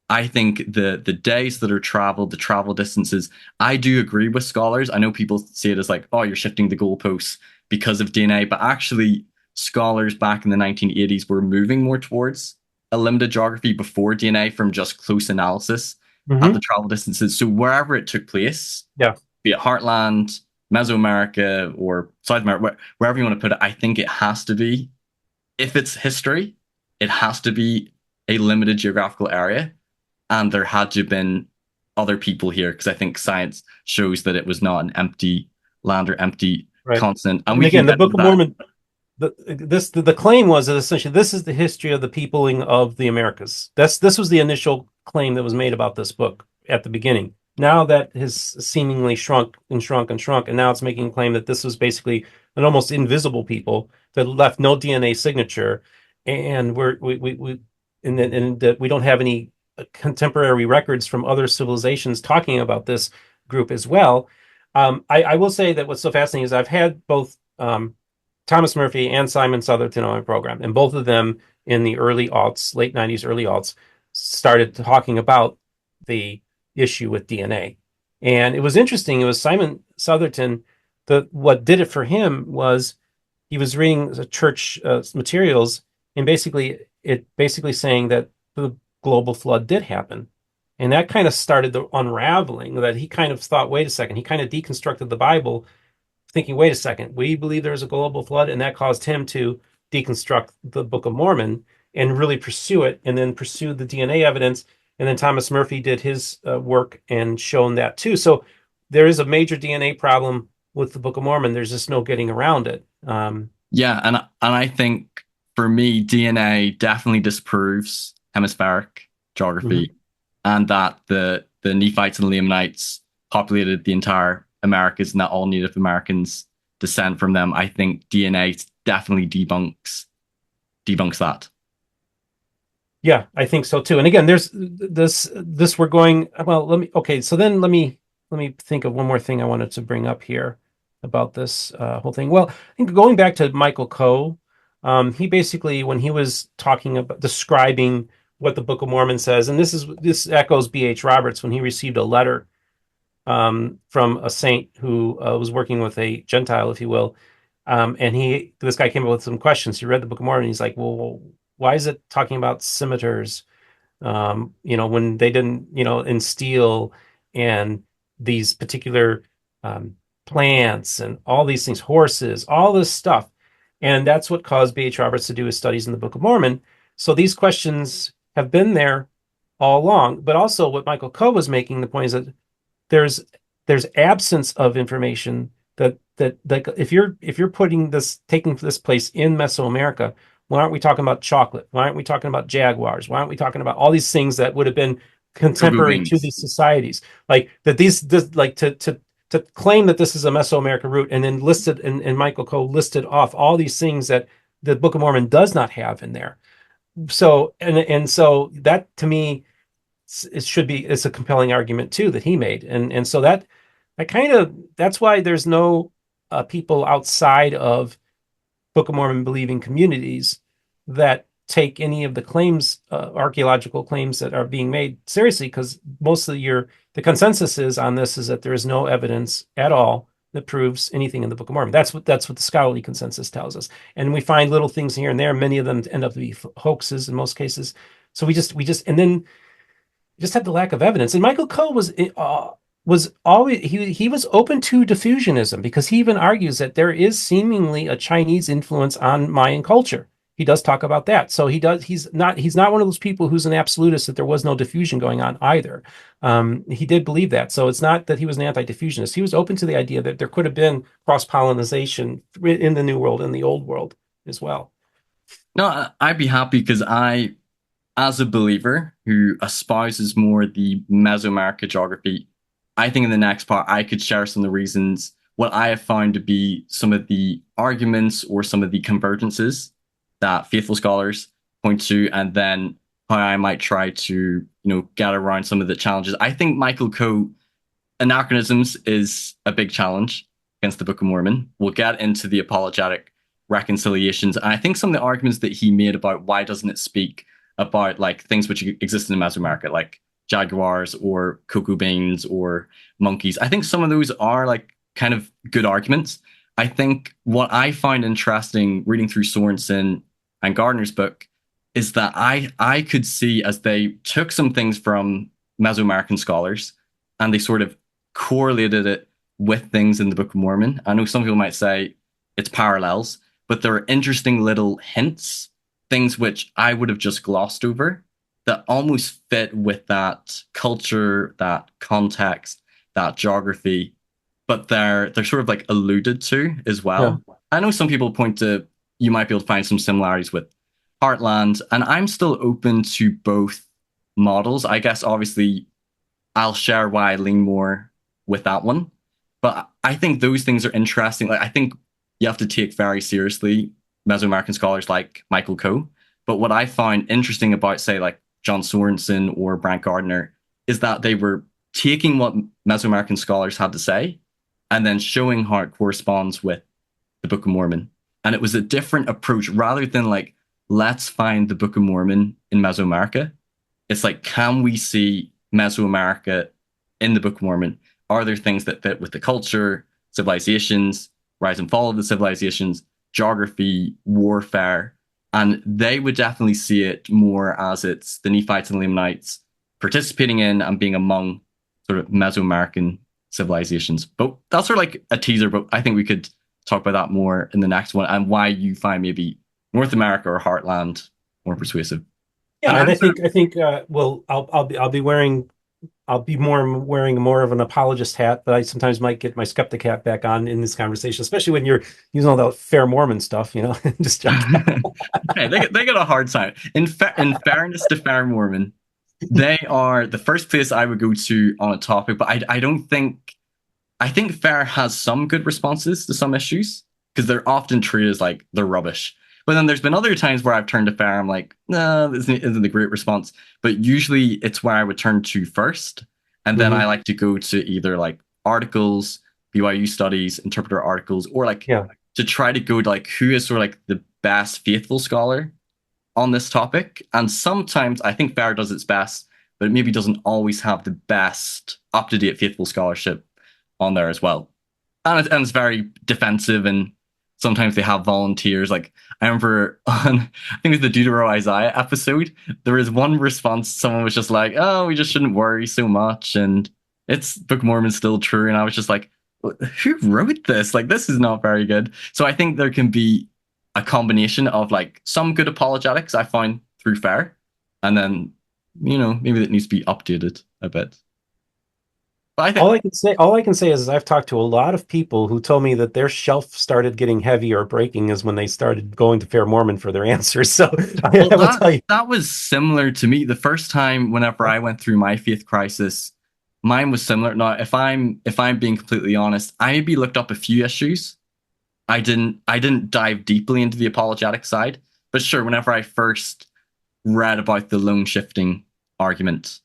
I think the days that are traveled, the travel distances, I do agree with scholars. I know people say it as like, oh, you're shifting the goalposts because of DNA, but actually scholars back in the 1980s were moving more towards a limited geography before DNA from just close analysis at the travel distances. So wherever it took place, be it Heartland, Mesoamerica, or South America, wherever you want to put it, I think it has to be, if it's history, it has to be a limited geographical area. And there had to have been other people here, because I think science shows that it was not an empty land or empty continent. And again, the Book of Mormon, the claim was that essentially this is the history of the peopling of the Americas. This was the initial claim that was made about this book at the beginning. Now that has seemingly shrunk, and now it's making a claim that this was basically an almost invisible people that left no DNA signature, and we don't have any contemporary records from other civilizations talking about this group as well. I will say that what's so fascinating is I've had both Thomas Murphy and Simon Southerton on my program, and both of them in the early aughts, late 90s, early aughts, started talking about the issue with DNA. And it was interesting. It was Simon Southerton. What did it for him was he was reading the church materials, and basically saying that the global flood did happen. And that kind of started the unraveling, that he kind of thought, wait a second, he kind of deconstructed the Bible thinking, wait a second, we believe there was a global flood, and that caused him to deconstruct the Book of Mormon and really pursue it, and then pursue the DNA evidence. And then Thomas Murphy did his work and shown that too. So there is a major DNA problem with the Book of Mormon. There's just no getting around it. Yeah, and I think for me, DNA definitely disproves hemispheric geography, and that the Nephites and Lamanites populated the entire Americas, and that all Native Americans descend from them. I think DNA definitely debunks that. Yeah, I think so too. And again, there's this we're going, well, let me think of one more thing I wanted to bring up here about this whole thing. Well, I think going back to Michael Coe, he basically, when he was talking about describing what the Book of Mormon says, and this echoes B.H. Roberts when he received a letter from a saint who was working with a Gentile, if you will, and this guy came up with some questions. He read the Book of Mormon. And he's like, well, why is it talking about scimitars? When they didn't, in steel and these particular plants and all these things, horses, all this stuff. And that's what caused B.H. Roberts to do his studies in the Book of Mormon. So these questions have been there all along. But also what Michael Coe was making the point is that there's absence of information that if you're taking this place in Mesoamerica, why aren't we talking about chocolate? Why aren't we talking about jaguars? Why aren't we talking about all these things that would have been contemporary to these societies? Like that to claim that this is a Mesoamerica route, and then listed, and Michael Coe listed off all these things that the Book of Mormon does not have in there. So so that to me it's a compelling argument too that he made, and so that's why there's no people outside of Book of Mormon believing communities that take any of the claims, archaeological claims that are being made seriously, because most of the consensus is on this is that there is no evidence at all that proves anything in the Book of Mormon. That's what the scholarly consensus tells us, and we find little things here and there. Many of them end up to be hoaxes in most cases. So we just and then just had the lack of evidence. And Michael Coe was always he was open to diffusionism, because he even argues that there is seemingly a Chinese influence on Mayan culture. He does talk about that. So he's not one of those people who's an absolutist that there was no diffusion going on either. He did believe that. So it's not that he was an anti-diffusionist. He was open to the idea that there could have been cross-pollination in the New World and the Old World as well. No, I'd be happy, because as a believer who espouses more the Mesoamerica geography, I think in the next part I could share some of the reasons, what I have found to be some of the arguments or some of the convergences that faithful scholars point to, and then how I might try to, get around some of the challenges. I think Michael Coe, anachronisms is a big challenge against the Book of Mormon. We'll get into the apologetic reconciliations. And I think some of the arguments that he made about why doesn't it speak about like things which exist in Mesoamerica, like jaguars or cocoa beans or monkeys. I think some of those are like kind of good arguments. I think what I find interesting reading through Sorensen and Gardner's book is that I could see as they took some things from Mesoamerican scholars and they sort of correlated it with things in the Book of Mormon. I know some people might say it's parallels, but there are interesting little hints, things which I would have just glossed over, that almost fit with that culture, that context, that geography, but they're sort of like alluded to as well. Yeah. I know some people point to, you might be able to find some similarities with Heartland, and I'm still open to both models. I guess obviously I'll share why I lean more with that one, but I think those things are interesting. Like I think you have to take very seriously Mesoamerican scholars like Michael Coe. But what I find interesting about, say, like John Sorensen or Brant Gardner, is that they were taking what Mesoamerican scholars had to say and then showing how it corresponds with the Book of Mormon. And it was a different approach rather than like, let's find the Book of Mormon in Mesoamerica. It's like, can we see Mesoamerica in the Book of Mormon? Are there things that fit with the culture, civilizations, rise and fall of the civilizations, geography, warfare? And they would definitely see it more as it's the Nephites and Lamanites participating in and being among sort of Mesoamerican civilizations. But that's sort of like a teaser, but I think we could talk about that more in the next one, and why you find maybe North America or Heartland more persuasive. Yeah, and I think well, I'll be wearing more of an apologist hat, but I sometimes might get my skeptic hat back on in this conversation, especially when you're using all that fair Mormon stuff, just Hey, they get a hard time. In fairness to fair Mormon, they are the first place I would go to on a topic, but I think fair has some good responses to some issues because they're often treated as like they're rubbish. But then there's been other times where I've turned to fair. I'm like, no, this isn't a great response. But usually it's where I would turn to first. And then I like to go to either like articles, BYU studies, interpreter articles, or like to try to go to like who is sort of like the best faithful scholar on this topic. And sometimes I think fair does its best, but it maybe doesn't always have the best up-to-date faithful scholarship on there as well. And it's very defensive, and sometimes they have volunteers. Like I remember on, I think it's the Deutero Isaiah episode, there was one response, someone was just like, oh, we just shouldn't worry so much, and it's Book of Mormon still true. And I was just like, who wrote this? Like, this is not very good. So I think there can be a combination of like some good apologetics I find through fair, and then, maybe it needs to be updated a bit. But all I can say is I've talked to a lot of people who told me that their shelf started getting heavy or breaking is when they started going to Fair Mormon for their answers. So I will tell you, that was similar to me the first time. Whenever I went through my faith crisis, mine was similar. Now, if I'm being completely honest, I maybe looked up a few issues. I didn't dive deeply into the apologetic side, but sure, whenever I first read about the lone shifting argument,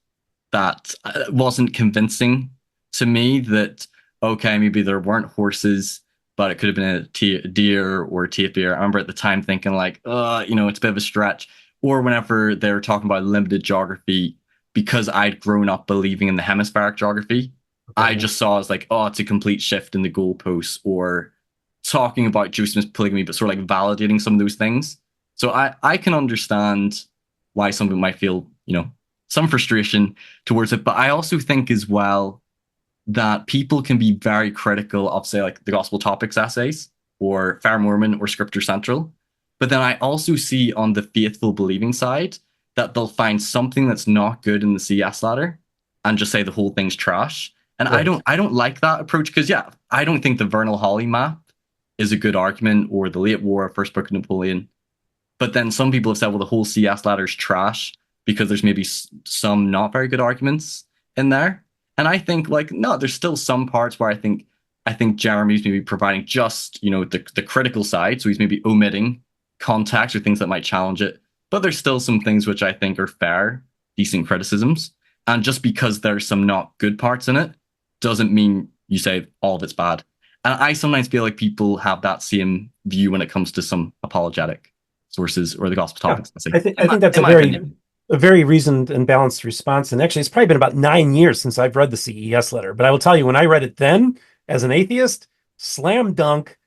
that wasn't convincing to me. That okay, maybe there weren't horses, but it could have been a deer or a tapir. I remember at the time thinking like, it's a bit of a stretch. Or whenever they were talking about limited geography, because I'd grown up believing in the hemispheric geography, I just saw as like, oh, it's a complete shift in the goalposts, or talking about Joseph's polygamy, but sort of like validating some of those things. So I can understand why some people might feel, some frustration towards it. But I also think as well that people can be very critical of, say, like the Gospel Topics essays or Fair Mormon or Scripture Central. But then I also see on the faithful believing side that they'll find something that's not good in the CS ladder and just say the whole thing's trash. And right. I don't like that approach because, I don't think the Vernal Holly map is a good argument, or the Late War, First Book of Napoleon. But then some people have said, well, the whole CS ladder's trash because there's maybe some not very good arguments in there. And I think like, no, there's still some parts where I think Jeremy's maybe providing just, the critical side. So he's maybe omitting context or things that might challenge it. But there's still some things which I think are fair, decent criticisms. And just because there's some not good parts in it doesn't mean you say all of it's bad. And I sometimes feel like people have that same view when it comes to some apologetic sources or the gospel topics. I think that's a very reasoned and balanced response. And actually, it's probably been about 9 years since I've read the CES letter. But I will tell you, when I read it then, as an atheist, slam dunk,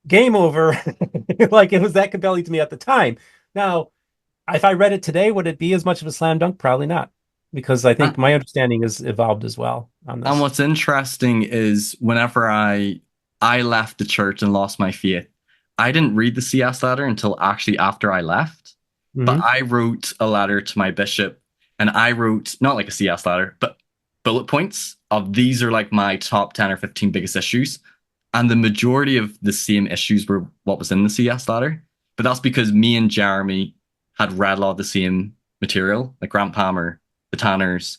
game over. Like, it was that compelling to me at the time. Now, if I read it today, would it be as much of a slam dunk? Probably not, because I think my understanding has evolved as well on this. And what's interesting is whenever I left the church and lost my faith, I didn't read the CS letter until actually after I left. But I wrote a letter to my bishop, and I wrote not like a CS letter, but bullet points of these are like my top 10 or 15 biggest issues. And the majority of the same issues were what was in the CS letter. But that's because me and Jeremy had read a lot of the same material, like Grant Palmer, the Tanners,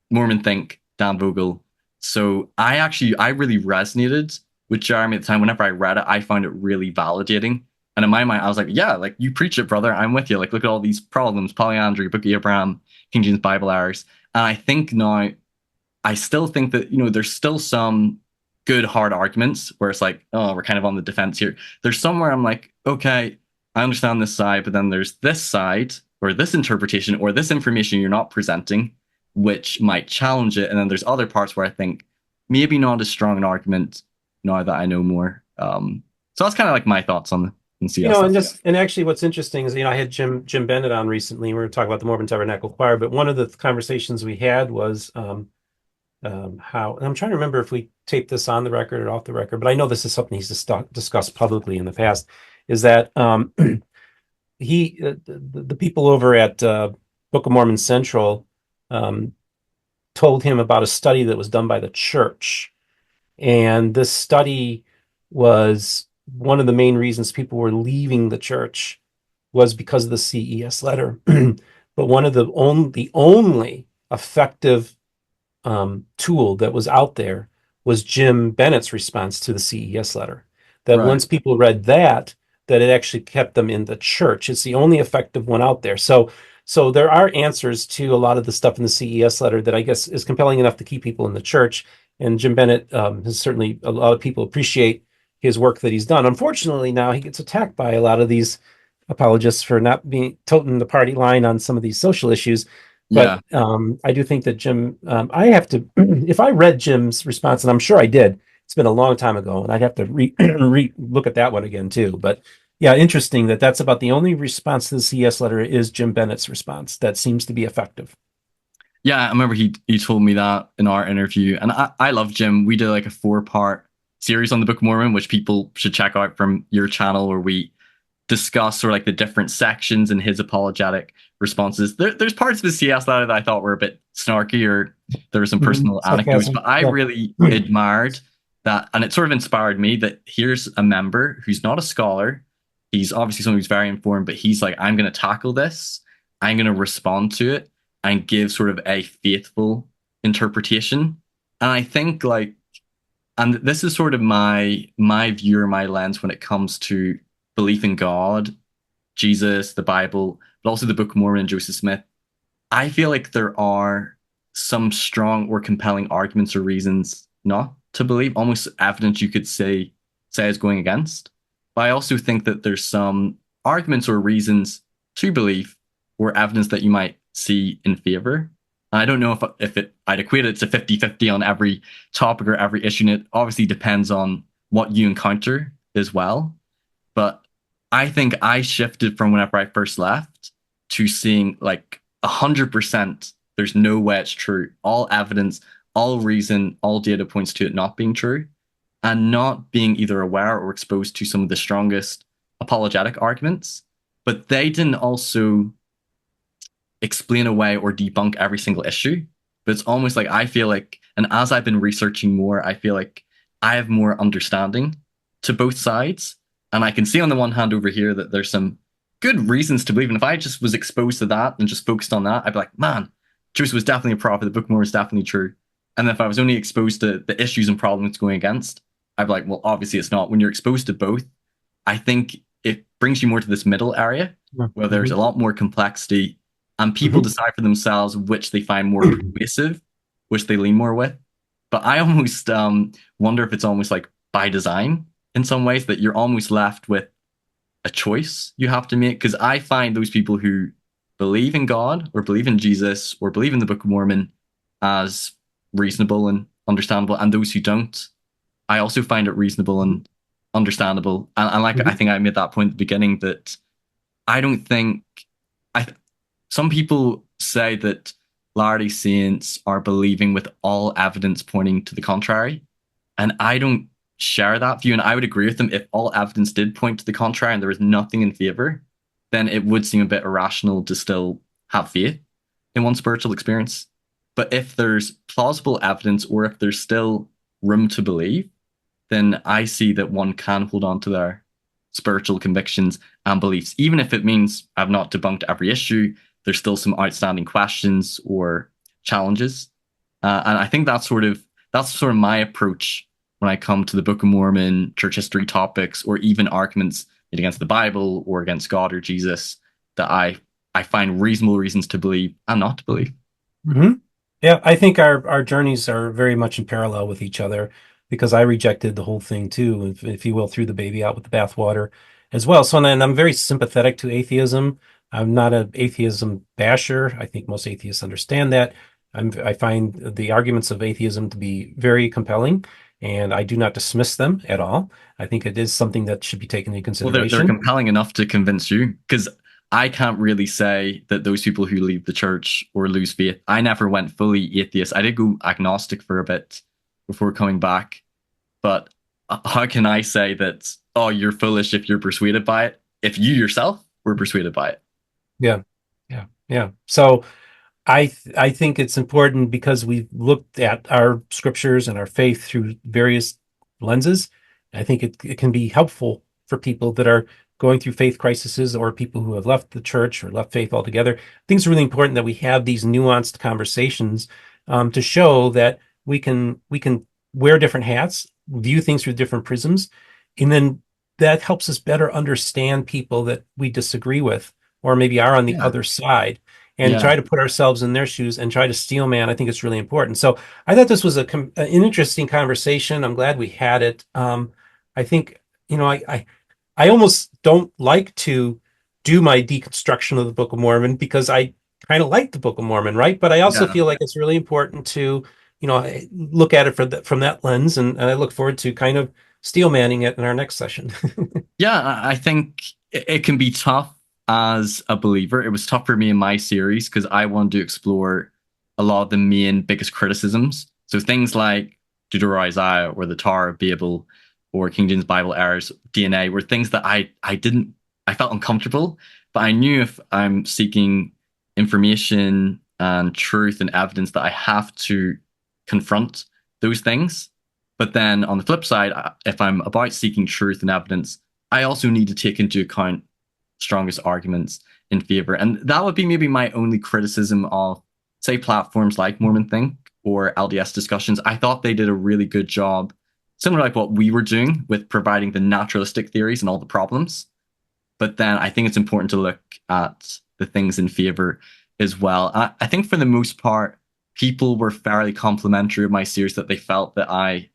Mormon Think, Dan Vogel. So I really resonated with Jeremy at the time. Whenever I read it, I found it really validating. And in my mind, I was like, yeah, like you preach it, brother. I'm with you. Like, look at all these problems, polyandry, Book of Abraham, King James Bible errors. And I think now, I still think that, there's still some good hard arguments where it's like, oh, we're kind of on the defense here. There's somewhere I'm like, okay, I understand this side, but then there's this side or this interpretation or this information you're not presenting, which might challenge it. And then there's other parts where I think maybe not as strong an argument now that I know more. So that's kind of like my thoughts on CS. And actually what's interesting is, I had Jim Bennett on recently. We were talking about the Mormon Tabernacle Choir, but one of the conversations we had was how, and I'm trying to remember if we taped this on the record or off the record, but I know this is something he's discussed publicly in the past, is that the people over at Book of Mormon Central um, told him about a study that was done by the church. And this study was one of the main reasons people were leaving the church was because of the CES letter. But one of the only effective tool that was out there was Jim Bennett's response to the CES letter. That Right. once people read that it actually kept them in the church. It's the only effective one out there. So there are answers to a lot of the stuff in the CES letter that I guess is compelling enough to keep people in the church. And Jim Bennett has certainly, a lot of people appreciate his work that he's done. Unfortunately, now he gets attacked by a lot of these apologists for not being toting the party line on some of these social issues. But I do think that Jim, I have to, if I read Jim's response, and I'm sure I did, it's been a long time ago, and I'd have to look at that one again too. But yeah, interesting that that's about the only response to the CS letter is Jim Bennett's response that seems to be effective. Yeah, I remember he told me that in our interview, and I love Jim. We did like a 4-part series on the Book of Mormon, which people should check out from your channel, where we discuss sort of like the different sections and his apologetic responses. There's parts of the CS letter that I thought were a bit snarky, or there were some personal anecdotes, but I really admired that, and it sort of inspired me that here's a member who's not a scholar. He's obviously someone who's very informed, but he's like, I'm going to tackle this. I'm going to respond to it and give sort of a faithful interpretation. And I think like, and this is sort of my view or my lens when it comes to belief in God, Jesus, the Bible, but also the Book of Mormon and Joseph Smith. I feel like there are some strong or compelling arguments or reasons not to believe, almost evidence you could say is going against. But I also think that there's some arguments or reasons to believe or evidence that you might see in favor. And I don't know if I'd equate it to 50-50 on every topic or every issue. And it obviously depends on what you encounter as well. But I think I shifted from whenever I first left to seeing like 100%, there's no way it's true. All evidence, all reason, all data points to it not being true, and not being either aware or exposed to some of the strongest apologetic arguments. But they didn't also explain away or debunk every single issue. But it's almost like I feel like, and as I've been researching more, I feel like I have more understanding to both sides. And I can see on the one hand over here that there's some good reasons to believe. And if I just was exposed to that and just focused on that, I'd be like, man, Joseph was definitely a prophet. The Book of Mormon is definitely true. And then if I was only exposed to the issues and problems it's going against, I'd be like, well, obviously it's not. When you're exposed to both, I think it brings you more to this middle area where there's a lot more complexity and people decide for themselves which they find more persuasive, which they lean more with. But I almost wonder if it's almost like by design in some ways, that you're almost left with a choice you have to make. Because I find those people who believe in God or believe in Jesus or believe in the Book of Mormon as reasonable and understandable, and those who don't, I also find it reasonable and understandable. And like I think I made that point at the beginning, that I don't think some people say that Latter-day Saints are believing with all evidence pointing to the contrary, and I don't share that view. And I would agree with them if all evidence did point to the contrary and there was nothing in favor, then it would seem a bit irrational to still have faith in one's spiritual experience. But if there's plausible evidence, or if there's still room to believe, then I see that one can hold on to their spiritual convictions and beliefs, even if it means I've not debunked every issue. There's still some outstanding questions or challenges, and I think that's sort of my approach when I come to the Book of Mormon, church history topics, or even arguments made against the Bible or against God or Jesus, that I find reasonable reasons to believe and not to believe. Yeah, I think our journeys are very much in parallel with each other, because I rejected the whole thing too, if you will, threw the baby out with the bathwater as well. So then I'm very sympathetic to atheism. I'm not an atheism basher. I think most atheists understand that. I find the arguments of atheism to be very compelling, and I do not dismiss them at all. I think it is something that should be taken into consideration. Well, they're compelling enough to convince you, because I can't really say that those people who leave the church or lose faith. I never went fully atheist. I did go agnostic for a bit before coming back. But how can I say that, oh, you're foolish if you're persuaded by it, if you yourself were persuaded by it? Yeah, yeah. So I think it's important because we've looked at our scriptures and our faith through various lenses. I think it can be helpful for people that are going through faith crises or people who have left the church or left faith altogether. I think it's really important that we have these nuanced conversations to show that we can wear different hats, view things through different prisms, and then that helps us better understand people that we disagree with or maybe are on the Yeah. other side and Yeah. try to put ourselves in their shoes and try to steel man. I think it's really important. So I thought this was an interesting conversation. I'm glad we had it. I think, I almost don't like to do my deconstruction of the Book of Mormon because I kind of like the Book of Mormon, right? But I also Yeah. feel like it's really important to, look at it from that lens. And I look forward to kind of steel manning it in our next session. Yeah, I think it can be tough as a believer. It was tough for me in my series because I wanted to explore a lot of the main biggest criticisms. So things like Deutero-Isaiah or the Tower of Babel or King James Bible errors, DNA were things that I felt uncomfortable, but I knew if I'm seeking information and truth and evidence that I have to confront those things. But then on the flip side, if I'm about seeking truth and evidence, I also need to take into account strongest arguments in favor. And that would be maybe my only criticism of, say, platforms like Mormon Think or LDS discussions. I thought they did a really good job, similar like what we were doing with providing the naturalistic theories and all the problems. But then I think it's important to look at the things in favor as well. I think for the most part, people were fairly complimentary of my series, that they felt that I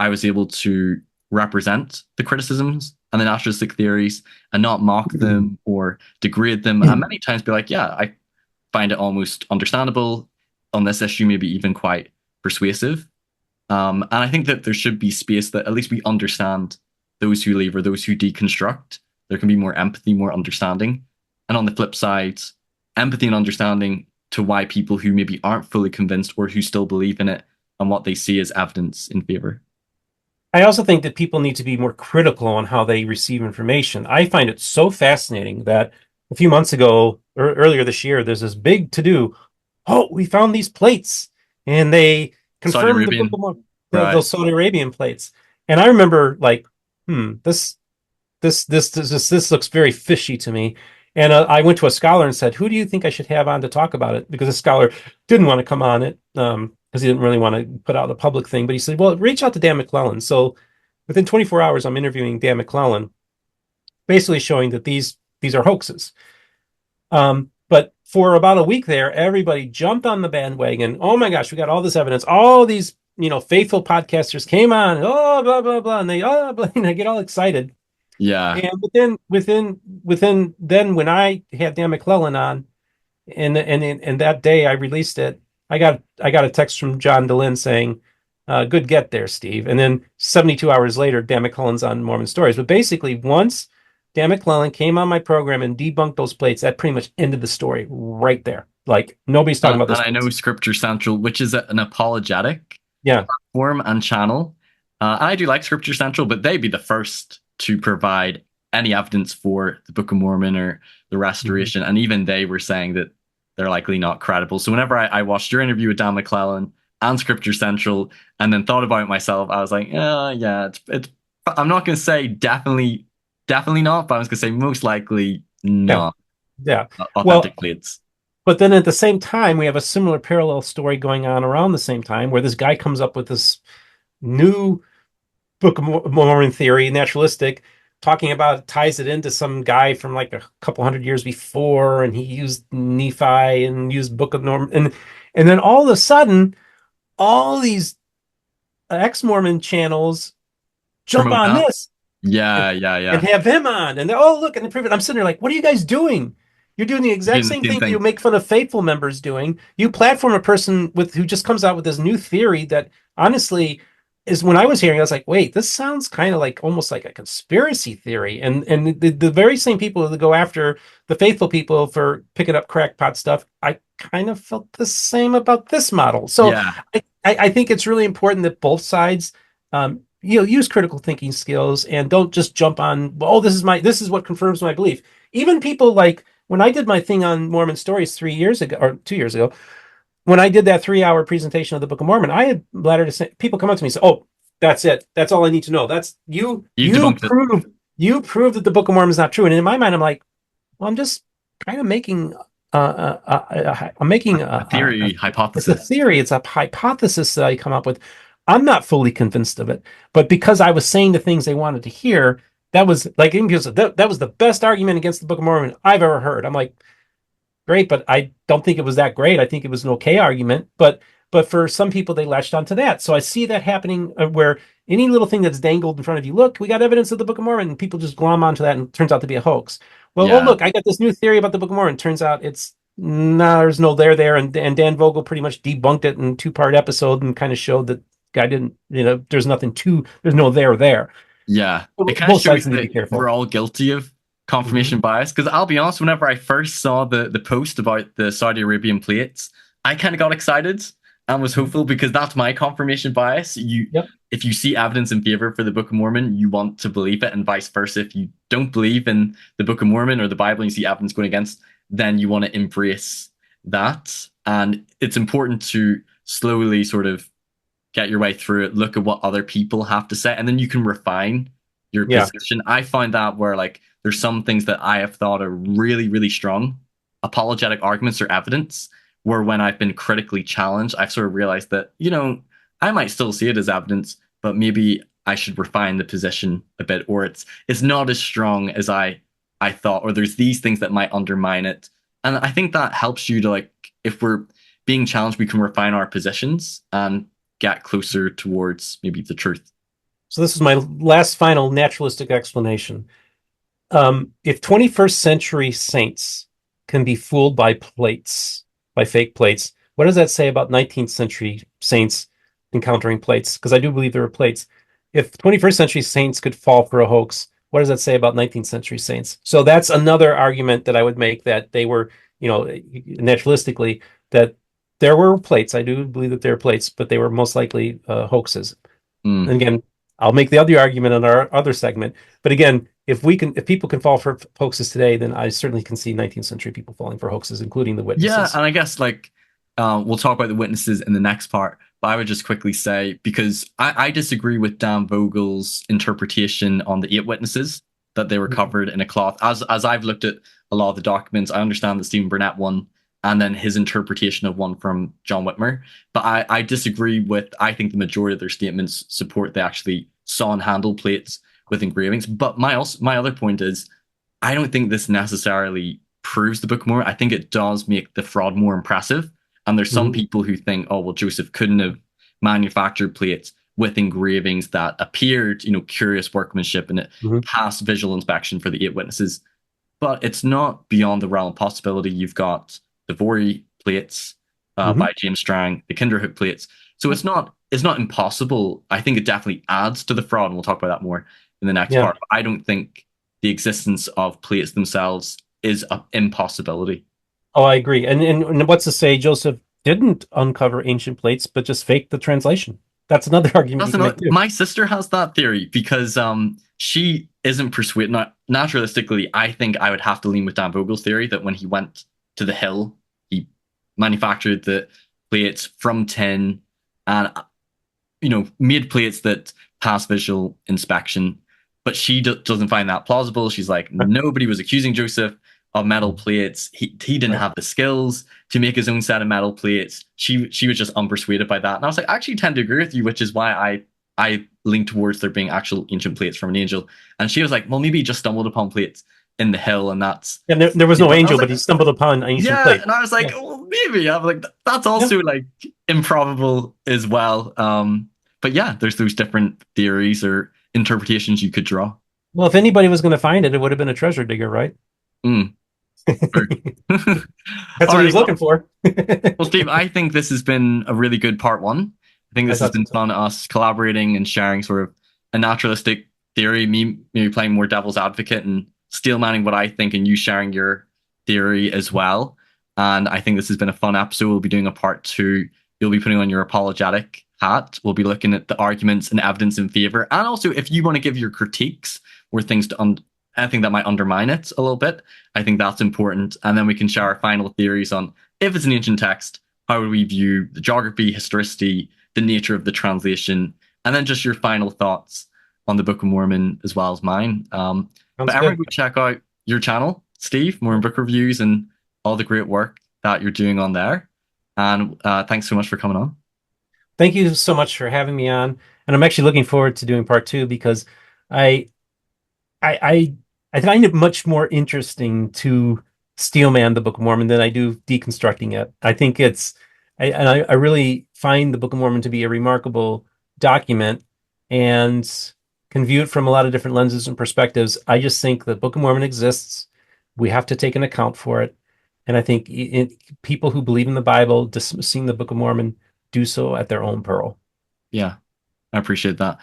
was able to represent the criticisms and the naturalistic theories and not mock them or degrade them. And many times be like, yeah, I find it almost understandable on this issue, maybe even quite persuasive. And I think that there should be space that at least we understand those who leave or those who deconstruct. There can be more empathy, more understanding. And on the flip side, empathy and understanding to why people who maybe aren't fully convinced or who still believe in it and what they see as evidence in favor. I also think that people need to be more critical on how they receive information. I find it so fascinating that a few months ago, or earlier this year, there's this big to-do. Oh, we found these plates, and they confirmed the Book of Mormon, those Saudi Arabian plates. And I remember, like, this looks very fishy to me. And I went to a scholar and said, "Who do you think I should have on to talk about it?" Because the scholar didn't want to come on it. Because he didn't really want to put out a public thing. But he said, well, reach out to Dan McClellan. So within 24 hours, I'm interviewing Dan McClellan, basically showing that these are hoaxes. But for about a week there, everybody jumped on the bandwagon. Oh my gosh, we got all this evidence. All these, faithful podcasters came on. Oh, blah, blah, blah. And they get all excited. Yeah. And within then when I had Dan McClellan on, and that day I released it, I got a text from John DeLynn saying, good get there, Steve. And then 72 hours later, Dan McClellan's on Mormon Stories. But basically, once Dan McClellan came on my program and debunked those plates, that pretty much ended the story right there. Like, nobody's talking about this. And I know Scripture Central, which is an apologetic platform and channel. I do like Scripture Central, but they'd be the first to provide any evidence for the Book of Mormon or the Restoration. And even they were saying that they're likely not credible. So whenever I watched your interview with Dan McClellan and Scripture Central and then thought about it myself, I was like, yeah, it's I'm not going to say definitely not, but I was going to say most likely not. Yeah. Authentic plates. But then at the same time, we have a similar parallel story going on around the same time where this guy comes up with this new Book of Mormon theory, naturalistic, talking about, ties it into some guy from like a couple hundred years before, and he used Nephi and used Book of Mormon, and then all of a sudden, all these ex-Mormon channels jump on this, and have him on, and look, and I'm sitting there like, what are you guys doing? You're doing the exact same thing you make fun of faithful members doing. You platform a person who just comes out with this new theory that honestly is when I was hearing, I was like, wait, this sounds kind of like almost like a conspiracy theory. And the very same people that go after the faithful people for picking up crackpot stuff, I kind of felt the same about this model. So Yeah, I think it's really important that both sides use critical thinking skills and don't just jump on, oh, this is what confirms my belief. Even people like when I did my thing on Mormon stories 3 years ago or 2 years ago, when I did that 3 hour presentation of the Book of Mormon, I had bladder to say, people come up to me and say, "Oh, that's it. That's all I need to know. That's you. you debunked it. You prove that the Book of Mormon is not true." And in my mind, I'm like, "Well, I'm just kind of making. I'm making A theory, it's a hypothesis. theory. It's a hypothesis that I come up with. I'm not fully convinced of it, but because I was saying the things they wanted to hear, that was like that was the best argument against the Book of Mormon I've ever heard. I'm like, great, but I don't think it was that great. I think it was an okay argument, but for some people they latched onto that. So I see that happening where any little thing that's dangled in front of you, look, we got evidence of the Book of Mormon, and people just glom onto that and it turns out to be a hoax. Well, oh Yeah, look, I got this new theory about the Book of Mormon. Turns out it's no, there's no there, and Dan Vogel pretty much debunked it in a 2-part episode and kind of showed that guy didn't, there's nothing to, there's no there. yeah. It kind of Both sides shows need to be that careful. we're all guilty of confirmation Mhm. bias. Because I'll be honest, whenever I first saw the post about the Saudi Arabian plates, I kind of got excited and was hopeful because that's my confirmation bias. Yep. If you see evidence in favor for the Book of Mormon, you want to believe it, and vice versa. If you don't believe in the Book of Mormon or the Bible and you see evidence going against, then you want to embrace that. And it's important to slowly sort of get your way through it, look at what other people have to say, and then you can refine your Yeah. position. I find that where like there's some things that I have thought are really, really strong apologetic arguments or evidence, where when I've been critically challenged, I've sort of realized that, I might still see it as evidence, but maybe I should refine the position a bit, or it's not as strong as I thought, or there's these things that might undermine it. And I think that helps you to, like, if we're being challenged, we can refine our positions and get closer towards maybe the truth. So this is my last final naturalistic explanation. If 21st century saints can be fooled by plates, by fake plates, what does that say about 19th century saints encountering plates? Because I do believe there were plates. If 21st century saints could fall for a hoax, what does that say about 19th century saints? So that's another argument that I would make, that they were, naturalistically, that there were plates. I do believe that there are plates, but they were most likely hoaxes. Mm. And again, I'll make the other argument in our other segment. But again, if people can fall for hoaxes today, then I certainly can see 19th century people falling for hoaxes, including the witnesses. Yeah, and I guess we'll talk about the witnesses in the next part, but I would just quickly say, because I disagree with Dan Vogel's interpretation on the 8 witnesses, that they were covered in a cloth. As I've looked at a lot of the documents, I understand the Stephen Burnett one and then his interpretation of one from John Whitmer. But I disagree with, I think the majority of their statements support they actually saw and handled plates with engravings. But my other point is, I don't think this necessarily proves the Book more. I think it does make the fraud more impressive. And there's some people who think, oh, well, Joseph couldn't have manufactured plates with engravings that appeared, curious workmanship, and it passed visual inspection for the 8 witnesses. But it's not beyond the realm of possibility. You've got the Vorey plates by James Strang, the Kinderhook plates. So it's not impossible. I think it definitely adds to the fraud, and we'll talk about that more in the next part. But I don't think the existence of plates themselves is an impossibility. Oh, I agree. And what's to say Joseph didn't uncover ancient plates, but just faked the translation? That's another argument you can make too. My sister has that theory because she isn't persuaded. Naturalistically, I think I would have to lean with Dan Vogel's theory that when he went to the hill, he manufactured the plates from tin and made plates that pass visual inspection. But she doesn't find that plausible. She's like, nobody was accusing Joseph of metal plates. He didn't have the skills to make his own set of metal plates. She was just unpersuaded by that. And I was like, I actually tend to agree with you, which is why I lean towards there being actual ancient plates from an angel. And she was like, well, maybe he just stumbled upon plates in the hill, and that's... And there was no angel, but he stumbled upon ancient plates. And I was like, well, maybe. I'm like, that's also like improbable as well. But yeah, there's those different theories or interpretations you could draw. Well, if anybody was going to find it, it would have been a treasure digger, right? That's what he was looking for. Well, Steve, I think this has been a really good part 1. I think this has been so. fun, us collaborating and sharing sort of a naturalistic theory, me maybe playing more devil's advocate and steel manning what I think, and you sharing your theory as well. And I think this has been a fun episode. We'll be doing a part 2. You'll be putting on your apologetic hat. We'll be looking at the arguments and evidence in favor. And also, if you want to give your critiques or things to anything that might undermine it a little bit, I think that's important. And then we can share our final theories on, if it's an ancient text, how would we view the geography, historicity, the nature of the translation, and then just your final thoughts on the Book of Mormon as well as mine. But everyone go check out your channel, Steve, Mormon Book Reviews, and all the great work that you're doing on there. And thanks so much for coming on. Thank you so much for having me on. And I'm actually looking forward to doing part 2 because I find it much more interesting to steelman the Book of Mormon than I do deconstructing it. I think I really find the Book of Mormon to be a remarkable document and can view it from a lot of different lenses and perspectives. I just think the Book of Mormon exists. We have to take an account for it. And I think people who believe in the Bible, dismissing the Book of Mormon, do so at their own peril. Yeah, I appreciate that.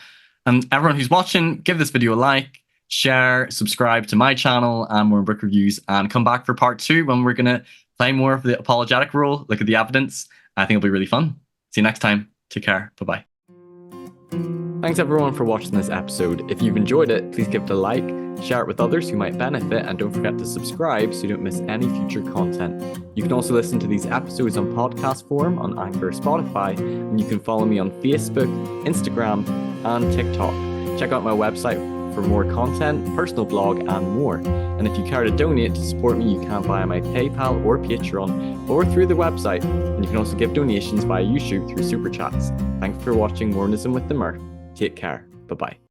And everyone who's watching, give this video a like, share, subscribe to my channel and Mormon Book Reviews, and come back for part 2 when we're going to play more of the apologetic role, look at the evidence. I think it'll be really fun. See you next time. Take care. Bye-bye. Thanks everyone for watching this episode. If you've enjoyed it, please give it a like, share it with others who might benefit, and don't forget to subscribe so you don't miss any future content. You can also listen to these episodes on podcast form on Anchor or Spotify, and you can follow me on Facebook, Instagram, and TikTok. Check out my website for more content, personal blog, and more. And if you care to donate to support me, you can via my PayPal or Patreon, or through the website. And you can also give donations via YouTube through Super Chats. Thanks for watching Mormonism with the Murph. Take care. Bye-bye.